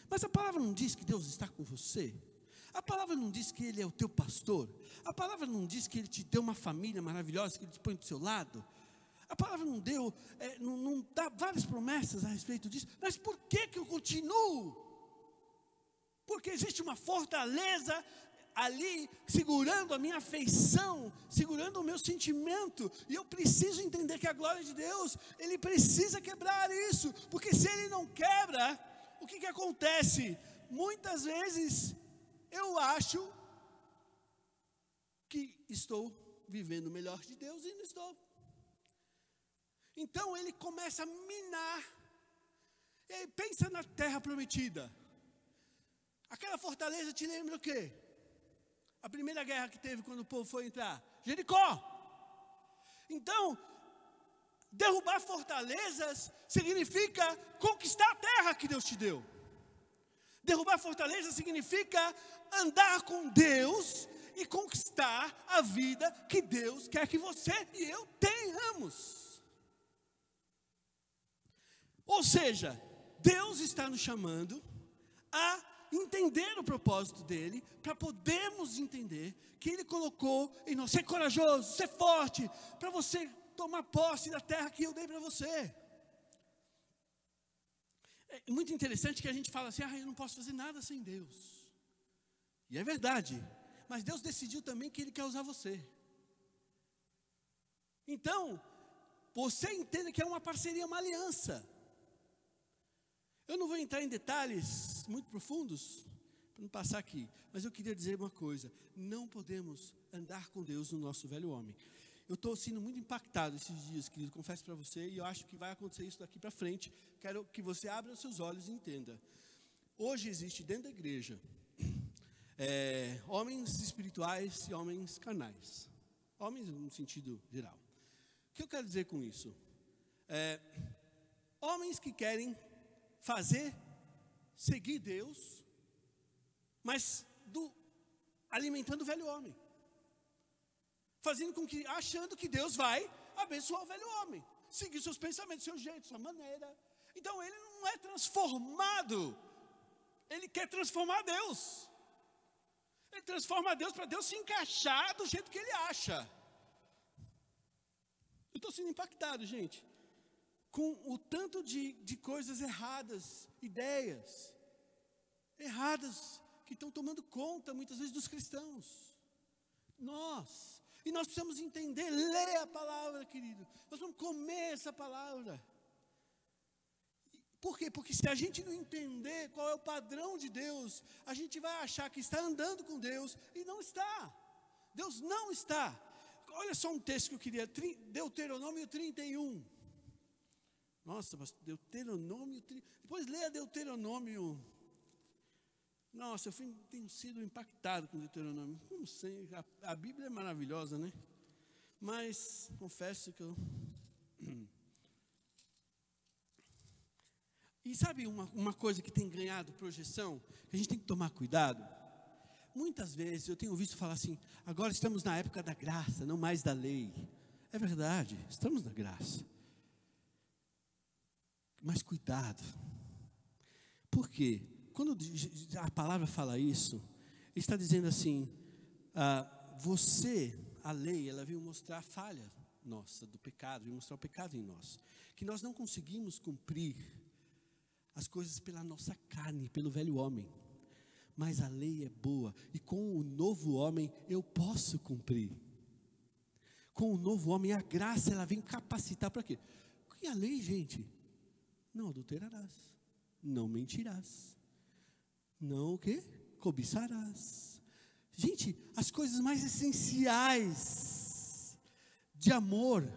Mas a palavra não diz que Deus está com você. A palavra não diz que Ele é o teu pastor. A palavra não diz que Ele te deu uma família maravilhosa, que Ele te põe do seu lado. A palavra não dá várias promessas a respeito disso. Mas por que eu continuo? Porque existe uma fortaleza ali, segurando a minha afeição, segurando o meu sentimento, e eu preciso entender que a glória de Deus, Ele precisa quebrar isso, porque se Ele não quebra, o que acontece? Muitas vezes, eu acho que estou vivendo o melhor de Deus e não estou. Então Ele começa a minar, e aí pensa na terra prometida. Aquela fortaleza te lembra o quê? A primeira guerra que teve quando o povo foi entrar, Jericó. Então, derrubar fortalezas significa conquistar a terra que Deus te deu. Derrubar fortaleza significa andar com Deus e conquistar a vida que Deus quer que você e eu tenhamos. Ou seja, Deus está nos chamando a entender o propósito dele, para podermos entender que ele colocou em nós, ser corajoso, ser forte, para você tomar posse da terra que eu dei para você. É muito interessante que a gente fala assim, eu não posso fazer nada sem Deus. E é verdade, mas Deus decidiu também que Ele quer usar você. Então, você entenda que é uma parceria, uma aliança. Eu não vou entrar em detalhes muito profundos, para não passar aqui, mas eu queria dizer uma coisa, não podemos andar com Deus no nosso velho homem. Eu estou sendo muito impactado esses dias, querido, confesso para você, e eu acho que vai acontecer isso daqui para frente. Quero que você abra os seus olhos e entenda. Hoje existe dentro da igreja, homens espirituais e homens carnais. Homens no sentido geral. O que eu quero dizer com isso? Homens que querem seguir Deus, mas alimentando o velho homem. Achando que Deus vai abençoar o velho homem. Seguir seus pensamentos, seu jeito, sua maneira. Então ele não é transformado. Ele quer transformar Deus. Ele transforma Deus para Deus se encaixar do jeito que ele acha. Eu estou sendo impactado, gente, com o tanto de coisas erradas, ideias erradas, que estão tomando conta, muitas vezes, dos cristãos. E nós precisamos entender, ler a palavra, querido. Nós vamos comer essa palavra. Por quê? Porque se a gente não entender qual é o padrão de Deus, a gente vai achar que está andando com Deus e não está. Deus não está. Olha só um texto que eu queria, Deuteronômio 31. Nossa, mas Deuteronômio 31. Depois leia Deuteronômio. Nossa, tenho sido impactado com Deuteronômio. Não sei, a Bíblia é maravilhosa, né? Mas confesso que eu... E sabe uma coisa que tem ganhado projeção, que a gente tem que tomar cuidado? Muitas vezes eu tenho visto falar assim, agora estamos na época da graça, não mais da lei. É verdade, estamos na graça. Mas cuidado. Por quê? Quando a palavra fala isso, está dizendo assim, a lei, ela veio mostrar a falha nossa, do pecado, veio mostrar o pecado em nós. Que nós não conseguimos cumprir as coisas pela nossa carne, pelo velho homem. Mas a lei é boa, e com o novo homem eu posso cumprir. Com o novo homem, a graça, ela vem capacitar para quê? Porque a lei, gente, não adulterarás, não mentirás, não o quê? Cobiçarás. Gente, as coisas mais essenciais de amor,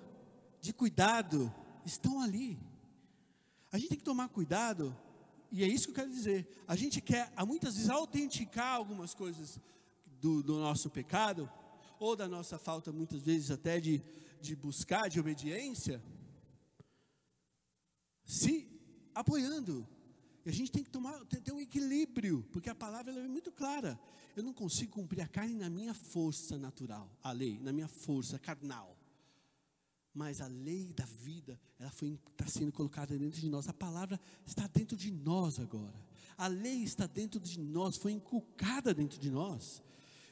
de cuidado, estão ali. A gente tem que tomar cuidado, e é isso que eu quero dizer. A gente quer, muitas vezes, autenticar algumas coisas do nosso pecado, ou da nossa falta, muitas vezes, até de buscar, de obediência, se apoiando. E a gente tem que ter um equilíbrio, porque a palavra ela é muito clara. Eu não consigo cumprir a carne na minha força natural, a lei, na minha força carnal. Mas a lei da vida, ela está sendo colocada dentro de nós. A palavra está dentro de nós agora. A lei está dentro de nós, foi inculcada dentro de nós.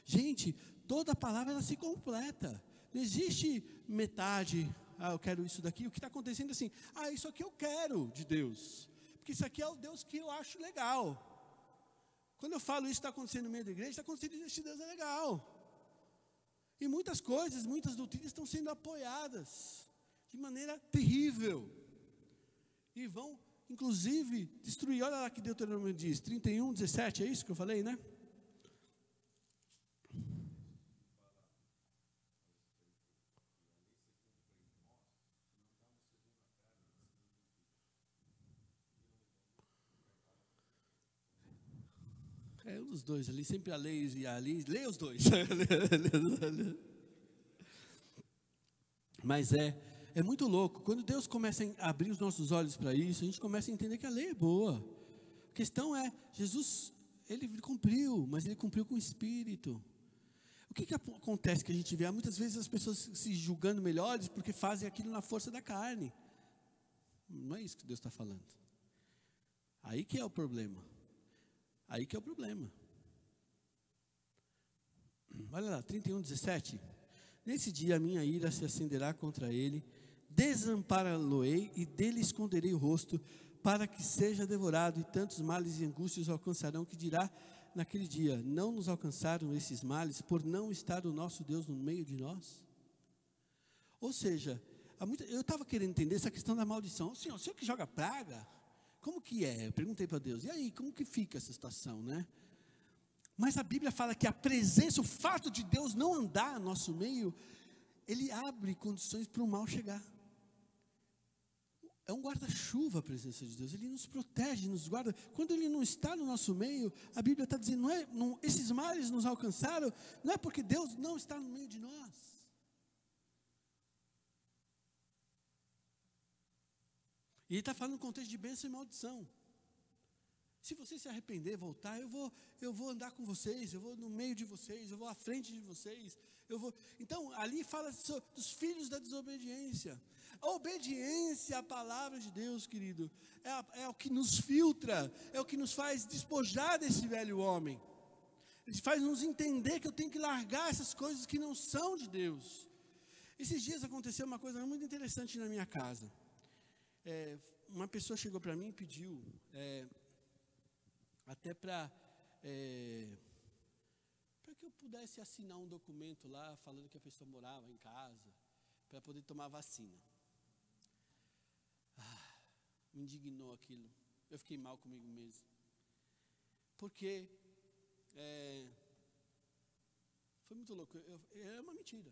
Gente, toda a palavra ela se completa. Não existe metade, eu quero isso daqui. O que está acontecendo é assim, isso aqui eu quero de Deus. Porque isso aqui é o Deus que eu acho legal. Quando eu falo isso está acontecendo no meio da igreja, está acontecendo isso, esse Deus é legal. E muitas coisas, muitas doutrinas estão sendo apoiadas de maneira terrível. E vão, inclusive, destruir. Olha lá que Deuteronômio diz, 31, 17, é isso que eu falei, né? É um dos dois ali, sempre a lei e a lei, leia os dois. Mas é muito louco, quando Deus começa a abrir os nossos olhos para isso, a gente começa a entender que a lei é boa. A questão é, Jesus, ele cumpriu, mas ele cumpriu com o Espírito. O que acontece que a gente vê? Muitas vezes as pessoas se julgando melhores porque fazem aquilo na força da carne. Não é isso que Deus está falando. Aí que é o problema. Aí que é o problema. Olha lá, 31, 17. Nesse dia a minha ira se acenderá contra ele, desampará-lo-ei e dele esconderei o rosto, para que seja devorado, e tantos males e angústias o alcançarão, que dirá naquele dia, não nos alcançaram esses males, por não estar o nosso Deus no meio de nós? Ou seja, eu estava querendo entender essa questão da maldição. Senhor, o Senhor que joga praga, como que é? Eu perguntei para Deus, e aí, como que fica essa situação, né? Mas a Bíblia fala que a presença, o fato de Deus não andar no nosso meio, ele abre condições para o mal chegar. É um guarda-chuva a presença de Deus, ele nos protege, nos guarda. Quando ele não está no nosso meio, a Bíblia está dizendo, esses males nos alcançaram, não é porque Deus não está no meio de nós. E ele está falando no contexto de bênção e maldição. Se você se arrepender, voltar, eu vou andar com vocês, eu vou no meio de vocês, eu vou à frente de vocês, Então, ali fala dos filhos da desobediência. A obediência à palavra de Deus, querido, é o que nos filtra, é o que nos faz despojar desse velho homem. Ele faz nos entender que eu tenho que largar essas coisas que não são de Deus. Esses dias aconteceu uma coisa muito interessante na minha casa. Uma pessoa chegou para mim e pediu, até para que eu pudesse assinar um documento lá, falando que a pessoa morava em casa, para poder tomar vacina. Me indignou aquilo. Eu fiquei mal comigo mesmo. Porque foi muito louco. Era uma mentira.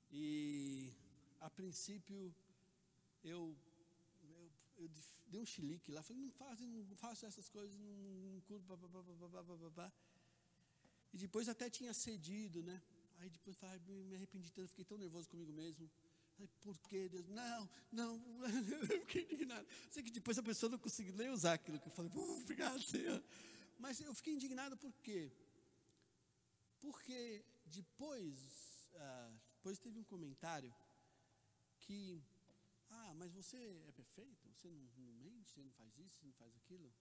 E a princípio eu dei um chilique lá, falei, não faço essas coisas, não curto, e depois até tinha cedido, né? Aí depois me arrependi tanto, fiquei tão nervoso comigo mesmo. Falei, por que Deus? Não, eu fiquei indignado. Sei que depois a pessoa não conseguiu nem usar aquilo que eu falei, obrigado, Senhor. Mas eu fiquei indignado por quê? Porque depois teve um comentário que, mas você é perfeito? Você não mente? Você não faz isso? Você não faz aquilo?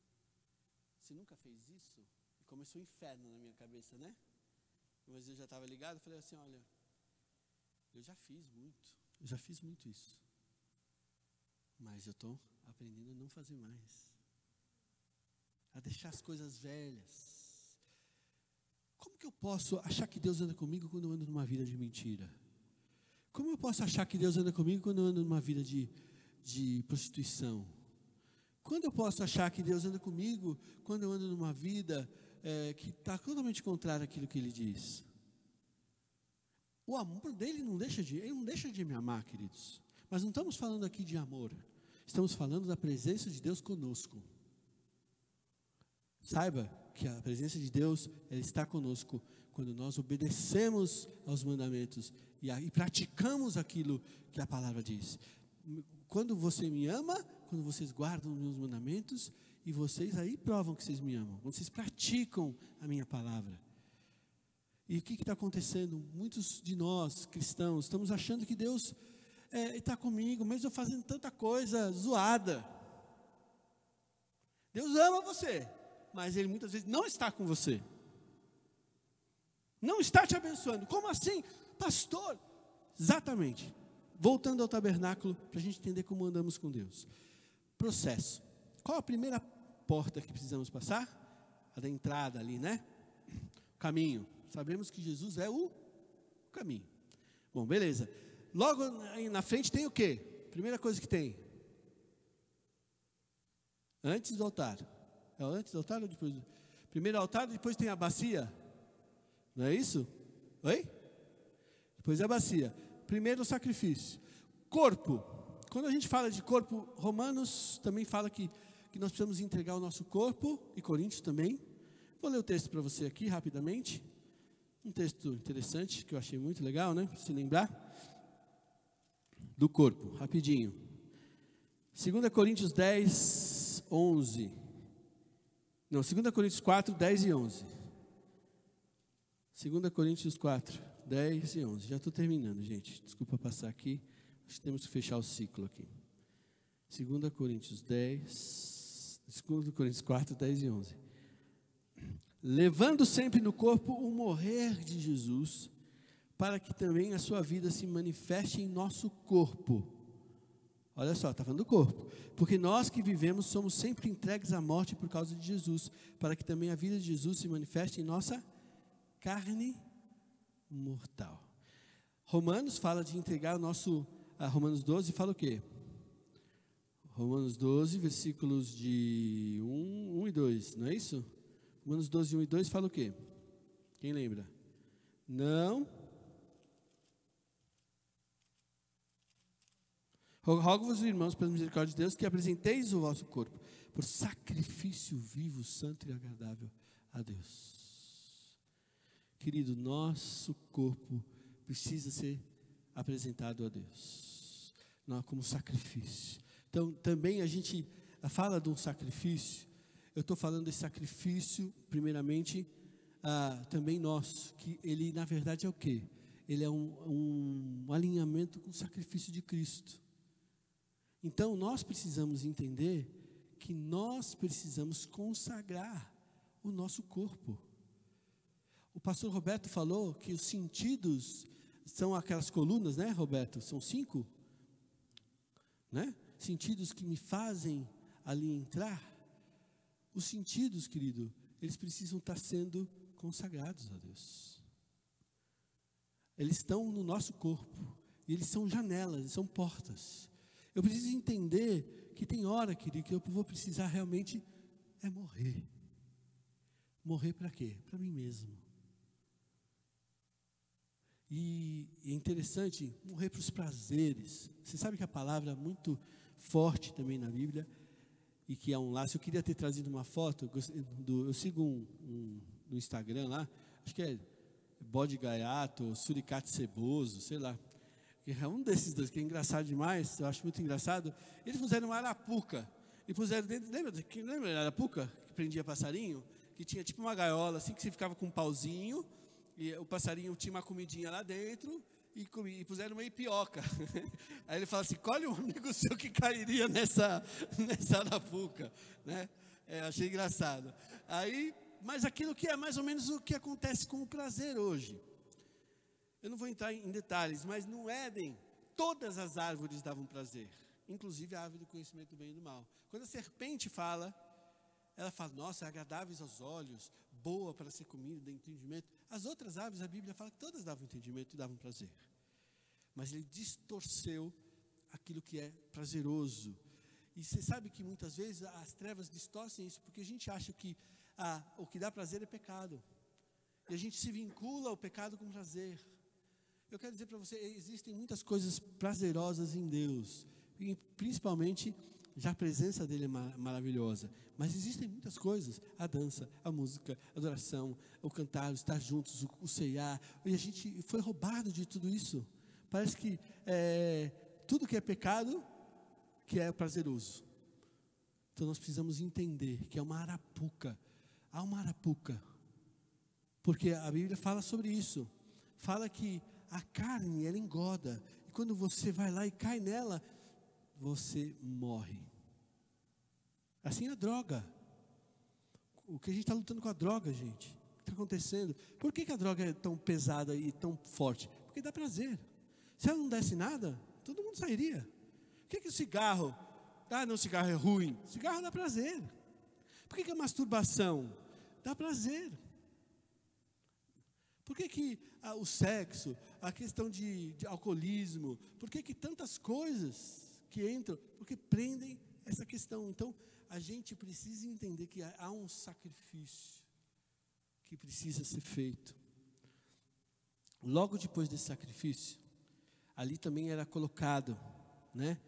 Você nunca fez isso? E começou o inferno na minha cabeça, né? Mas eu já estava ligado, falei assim, olha, eu já fiz muito isso. Mas eu estou aprendendo a não fazer mais. A deixar as coisas velhas. Como que eu posso achar que Deus anda comigo quando eu ando numa vida de mentira? Como eu posso achar que Deus anda comigo quando eu ando numa vida de prostituição? Quando eu posso achar que Deus anda comigo quando eu ando numa vida que está totalmente contrária àquilo que Ele diz? O amor dele ele não deixa de me amar, queridos. Mas não estamos falando aqui de amor. Estamos falando da presença de Deus conosco. Saiba que a presença de Deus, ela está conosco quando nós obedecemos aos mandamentos e praticamos aquilo que a palavra diz. Quando você me ama, quando vocês guardam os meus mandamentos, e vocês aí provam que vocês me amam, vocês praticam a minha palavra. E o que está acontecendo? Muitos de nós, cristãos, estamos achando que Deus está comigo, mesmo eu fazendo tanta coisa zoada. Deus ama você, mas Ele muitas vezes não está com você. Não está te abençoando. Como assim? Pastor, exatamente. Voltando ao tabernáculo, para a gente entender como andamos com Deus. Processo. Qual a primeira porta que precisamos passar? A da entrada ali, né? Caminho. Sabemos que Jesus é o caminho. Bom, beleza. Logo aí na frente tem o quê? Primeira coisa que tem. Antes do altar. É antes do altar ou depois? Primeiro altar, depois tem a bacia. Não é isso? Oi? Depois é a bacia. Primeiro o sacrifício. Corpo. Quando a gente fala de corpo, Romanos também fala que nós precisamos entregar o nosso corpo, e Coríntios também. Vou ler o texto para você aqui rapidamente. Um texto interessante, que eu achei muito legal, né? Se lembrar. Do corpo, rapidinho. 2 Coríntios 10, 11. Não, 2 Coríntios 4, 10 e 11. 2 Coríntios 4, 10 e 11. Já estou terminando, gente. Desculpa passar aqui. Acho que temos que fechar o ciclo aqui. 2 Coríntios 4, 10 e 11. Levando sempre no corpo o morrer de Jesus, para que também a sua vida se manifeste em nosso corpo. Olha só, está falando do corpo. Porque nós que vivemos somos sempre entregues à morte por causa de Jesus, para que também a vida de Jesus se manifeste em nossa carne mortal. Romanos fala de entregar o nosso... Romanos 12 fala o quê? Romanos 12, versículos de 1 e 2, não é isso? Romanos 12, 1 e 2 fala o quê? Quem lembra? Não. Rogo-vos, irmãos, pela misericórdia de Deus, que apresenteis o vosso corpo por sacrifício vivo, santo e agradável a Deus. Querido, nosso corpo precisa ser apresentado a Deus. como sacrifício. Então, também a gente fala de um sacrifício. Eu estou falando desse sacrifício, primeiramente, também nosso, que ele na verdade é o quê? Ele é um alinhamento com o sacrifício de Cristo. Então nós precisamos entender que nós precisamos consagrar o nosso corpo. O pastor Roberto falou que os sentidos são aquelas colunas, né, Roberto? São 5, né? Sentidos que me fazem ali entrar. Os sentidos, querido, eles precisam estar sendo consagrados a Deus. Eles estão no nosso corpo, e eles são janelas, eles são portas. Eu preciso entender que tem hora, querido, que eu vou precisar realmente morrer. Morrer para quê? Para mim mesmo. E é interessante, morrer para os prazeres. Você sabe que a palavra é muito forte também na Bíblia, e que é um laço. Eu queria ter trazido uma foto, eu sigo no Instagram lá, acho que é bode gaiato, suricate ceboso, sei lá. É um desses dois, que é engraçado demais, eu acho muito engraçado. Eles fizeram uma arapuca, e puseram dentro, lembra da arapuca, que prendia passarinho? Que tinha tipo uma gaiola, assim, que você ficava com um pauzinho, e o passarinho tinha uma comidinha lá dentro, e puseram uma ipioca. Aí ele fala assim, colhe um amigo seu que cairia nessa arapuca, né? Achei engraçado. Mas aquilo que é mais ou menos o que acontece com o prazer hoje. Eu não vou entrar em detalhes, mas no Éden, todas as árvores davam prazer, inclusive a árvore do conhecimento do bem e do mal. Quando a serpente fala, ela fala, nossa, agradáveis aos olhos, boa para ser comida, dá entendimento. As outras árvores, a Bíblia fala que todas davam entendimento e davam prazer. Mas ele distorceu aquilo que é prazeroso. E você sabe que muitas vezes as trevas distorcem isso, porque a gente acha que o que dá prazer é pecado. E a gente se vincula ao pecado com prazer. Eu quero dizer para você, existem muitas coisas prazerosas em Deus. E principalmente, já a presença dele é maravilhosa. Mas existem muitas coisas, a dança, a música, a adoração, o cantar, o estar juntos, o ceiar. E a gente foi roubado de tudo isso. Parece que tudo que é pecado, que é prazeroso. Então nós precisamos entender que é uma arapuca. Há uma arapuca. Porque a Bíblia fala sobre isso. Fala que a carne, ela engorda. E quando você vai lá e cai nela, você morre. Assim é a droga. O que a gente está lutando com a droga, gente? O que está acontecendo? Por que a droga é tão pesada e tão forte? Porque dá prazer. Se ela não desse nada, todo mundo sairia. Por que o cigarro? Não, o cigarro é ruim. O cigarro dá prazer. Por que a masturbação? Dá prazer. Por que o sexo, a questão de alcoolismo, por que tantas coisas que entram? Porque prendem essa questão. Então, a gente precisa entender que há um sacrifício que precisa ser feito. Logo depois desse sacrifício, ali também era colocado, né,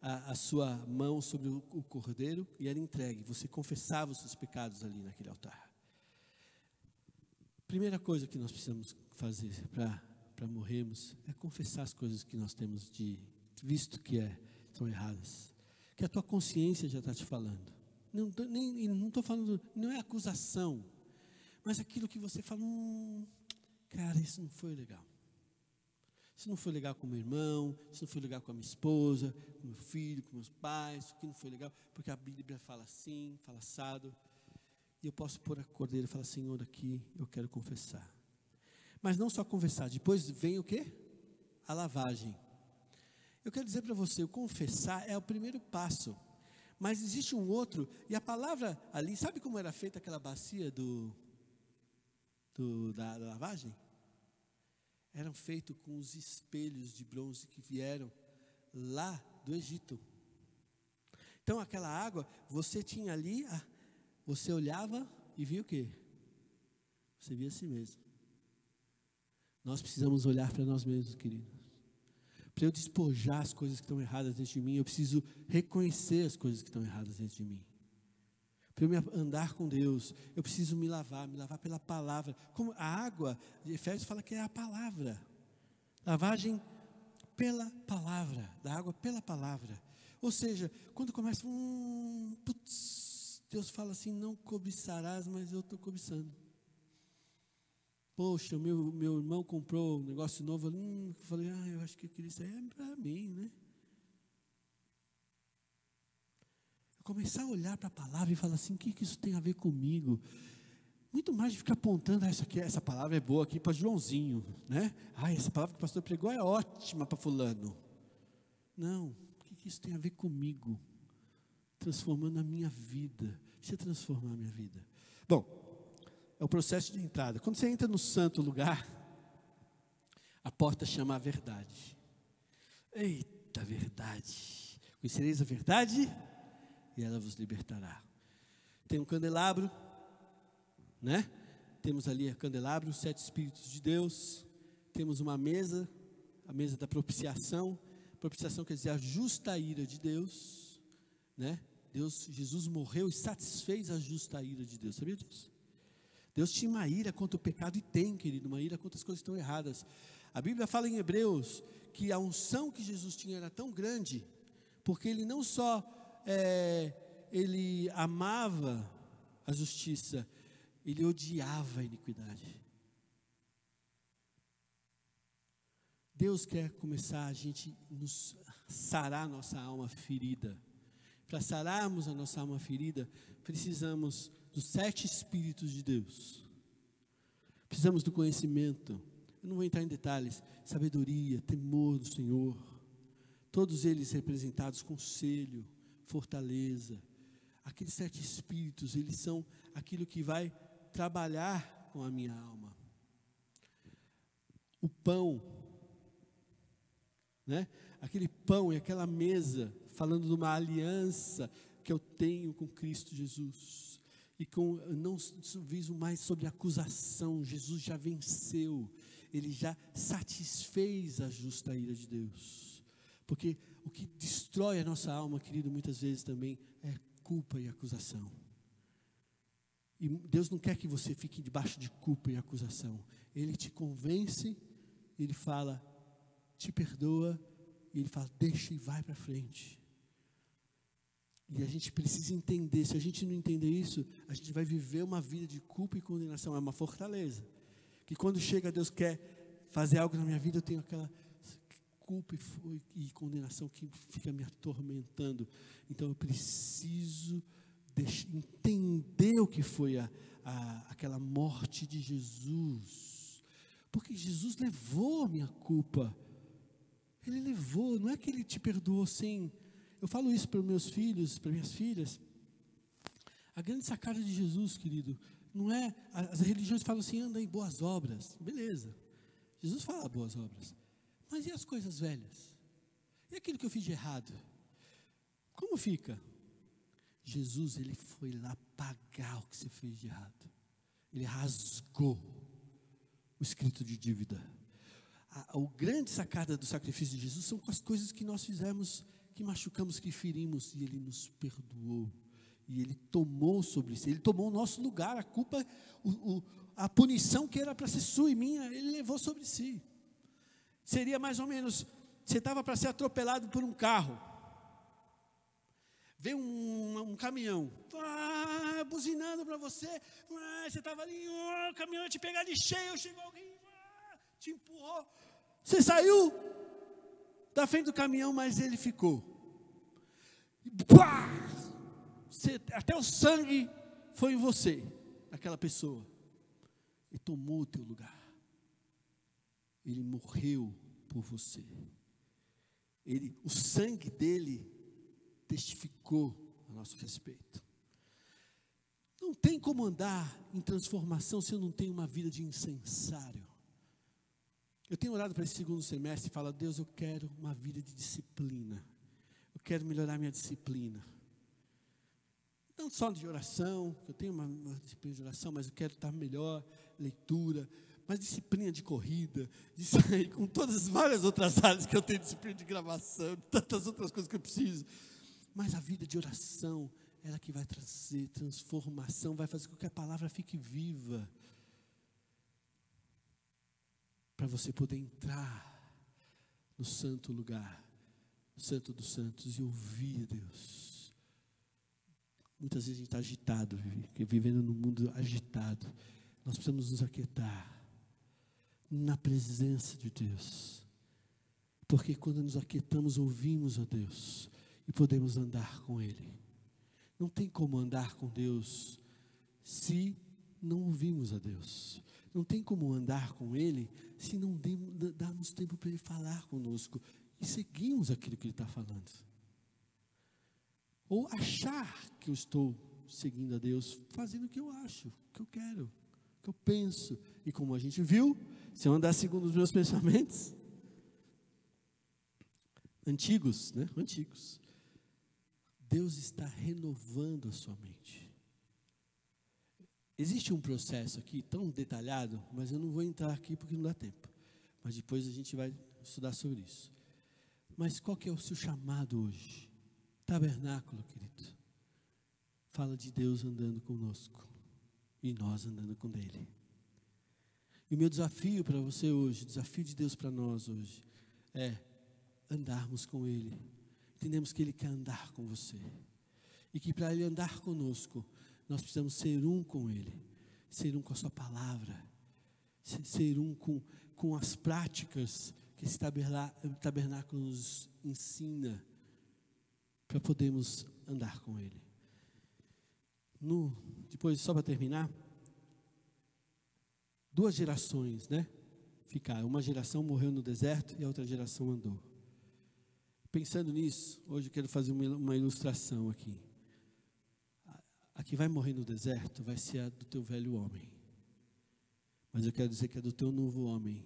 a sua mão sobre o cordeiro e era entregue. Você confessava os seus pecados ali naquele altar. Primeira coisa que nós precisamos fazer para morrermos é confessar as coisas que nós temos visto que são erradas. Que a tua consciência já está te falando. Não estou falando, não é acusação, mas aquilo que você fala, cara, isso não foi legal. Isso não foi legal com meu irmão, isso não foi legal com a minha esposa, com meu filho, com meus pais, isso aqui não foi legal, porque a Bíblia fala assim, fala assado. E eu posso pôr a cordeira e falar, Senhor, aqui eu quero confessar. Mas não só confessar, depois vem o quê? A lavagem. Eu quero dizer para você, o confessar é o primeiro passo. Mas existe um outro, e a palavra ali, sabe como era feita aquela bacia da lavagem? Eram feitos com os espelhos de bronze que vieram lá do Egito. Então aquela água, você tinha ali, você olhava e via o quê? Você via a si mesmo. Nós precisamos olhar para nós mesmos, queridos. Para eu despojar as coisas que estão erradas dentro de mim, eu preciso reconhecer as coisas que estão erradas dentro de mim. Para eu andar com Deus, eu preciso me lavar pela palavra. Como a água de Efésios fala que é a palavra. Lavagem pela palavra, da água pela palavra. Ou seja, quando começa, Deus fala assim, não cobiçarás, mas eu estou cobiçando. Poxa, meu irmão comprou um negócio novo, eu falei, eu acho que isso aí é para mim, né? Eu comecei a olhar para a palavra e falar assim, o que isso tem a ver comigo? Muito mais de ficar apontando, essa palavra é boa aqui para Joãozinho, né? Essa palavra que o pastor pregou é ótima para fulano. Não, o que isso tem a ver comigo? Transformando a minha vida. Precisa transformar a minha vida. Bom, é o processo de entrada. Quando você entra no santo lugar, a porta chama a verdade. Eita, verdade. Conhecereis a verdade e ela vos libertará. Tem um candelabro, né? Temos ali o candelabro, os 7 Espíritos de Deus. Temos uma mesa, a mesa da propiciação. Propiciação quer dizer a justa ira de Deus, né? Jesus morreu e satisfez a justa ira de Deus, sabia disso? Deus tinha uma ira contra o pecado e tem, querido, uma ira contra as coisas que estão erradas. A Bíblia fala em Hebreus que a unção que Jesus tinha era tão grande, porque ele não só ele amava a justiça, ele odiava a iniquidade. Deus quer começar a gente nos sarar a nossa alma ferida. Para sararmos a nossa alma ferida, precisamos dos 7 Espíritos de Deus. Precisamos do conhecimento. Eu não vou entrar em detalhes. Sabedoria, temor do Senhor. Todos eles representados, conselho, fortaleza. Aqueles 7 Espíritos, eles são aquilo que vai trabalhar com a minha alma. O pão, né? Aquele pão e aquela mesa, falando de uma aliança que eu tenho com Cristo Jesus. E não viso mais sobre acusação. Jesus já venceu. Ele já satisfez a justa ira de Deus. Porque o que destrói a nossa alma, querido, muitas vezes também é culpa e acusação. E Deus não quer que você fique debaixo de culpa e acusação. Ele te convence, ele fala, te perdoa, e ele fala, deixa e vai para frente. E a gente precisa entender, se a gente não entender isso, a gente vai viver uma vida de culpa e condenação, é uma fortaleza. Que quando chega Deus quer fazer algo na minha vida, eu tenho aquela culpa e condenação que fica me atormentando. Então eu preciso entender o que foi aquela morte de Jesus. Porque Jesus levou a minha culpa. Ele levou, não é que ele te perdoou sem... Eu falo isso para os meus filhos, para minhas filhas. A grande sacada de Jesus, querido, não é... As religiões falam assim, anda em boas obras. Beleza. Jesus fala boas obras. Mas e as coisas velhas? E aquilo que eu fiz de errado? Como fica? Jesus, ele foi lá pagar o que você fez de errado. Ele rasgou o escrito de dívida. O grande sacada do sacrifício de Jesus são com as coisas que nós fizemos, que machucamos, que ferimos, e ele nos perdoou. E ele tomou sobre si, ele tomou o nosso lugar, a culpa, a punição que era para ser sua e minha, ele levou sobre si. Seria mais ou menos, você estava para ser atropelado por um carro, veio um caminhão, buzinando para você, você estava ali, o caminhão ia te pegar de cheio, chegou alguém, te empurrou, você saiu da frente do caminhão, mas ele ficou, até o sangue foi em você, aquela pessoa, e tomou o teu lugar. Ele morreu por você. O sangue dele testificou a nosso respeito. Não tem como andar em transformação se eu não tenho uma vida de incensário. Eu tenho orado para esse segundo semestre e falo, Deus, eu quero uma vida de disciplina. Eu quero melhorar minha disciplina. Não só de oração, eu tenho uma disciplina de oração, mas eu quero estar melhor, leitura, mas disciplina de corrida, de sair com todas as várias outras áreas que eu tenho, disciplina de gravação, tantas outras coisas que eu preciso. Mas a vida de oração, ela que vai trazer transformação, vai fazer com que a palavra fique viva. Para você poder entrar no santo lugar, no santo dos santos, e ouvir a Deus. Muitas vezes a gente está agitado, vivendo num mundo agitado. Nós precisamos nos aquietar na presença de Deus, porque quando nos aquietamos, ouvimos a Deus e podemos andar com Ele. Não tem como andar com Deus se não ouvimos a Deus. Não tem como andar com Ele se não darmos tempo para Ele falar conosco e seguimos aquilo que Ele está falando. Ou achar que eu estou seguindo a Deus, fazendo o que eu acho, o que eu quero, o que eu penso. E como a gente viu, se eu andar segundo os meus pensamentos antigos, Deus está renovando a sua mente. Existe um processo aqui tão detalhado, mas eu não vou entrar aqui porque não dá tempo. Mas depois a gente vai estudar sobre isso. Mas qual que é o seu chamado hoje? Tabernáculo, querido. Fala de Deus andando conosco e nós andando com Ele. E o meu desafio para você hoje, o desafio de Deus para nós hoje, é andarmos com Ele. Entendemos que Ele quer andar com você. E que para Ele andar conosco, nós precisamos ser um com Ele. Ser um com a sua palavra. Ser um com as práticas que esse tabernáculo nos ensina, para podermos andar com Ele. Depois, só para terminar, 2 gerações, ficaram. Uma geração morreu no deserto e a outra geração andou. Pensando nisso, hoje eu quero fazer uma ilustração aqui. A que vai morrer no deserto vai ser a do teu velho homem. Mas eu quero dizer que a do teu novo homem,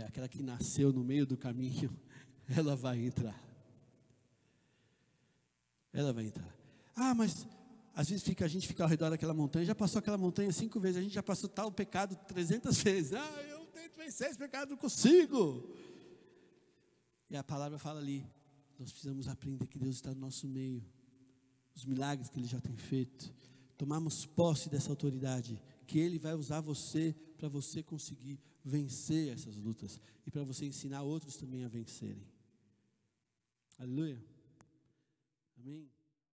aquela que nasceu no meio do caminho, ela vai entrar. Ela vai entrar. Mas às vezes a gente fica ao redor daquela montanha, já passou aquela montanha 5 vezes, a gente já passou tal pecado 300 vezes. Eu tento vencer esse pecado, não consigo. E a palavra fala ali, nós precisamos aprender que Deus está no nosso meio. Os milagres que Ele já tem feito. Tomarmos posse dessa autoridade, que Ele vai usar você, para você conseguir vencer essas lutas. E para você ensinar outros também a vencerem. Aleluia. Amém.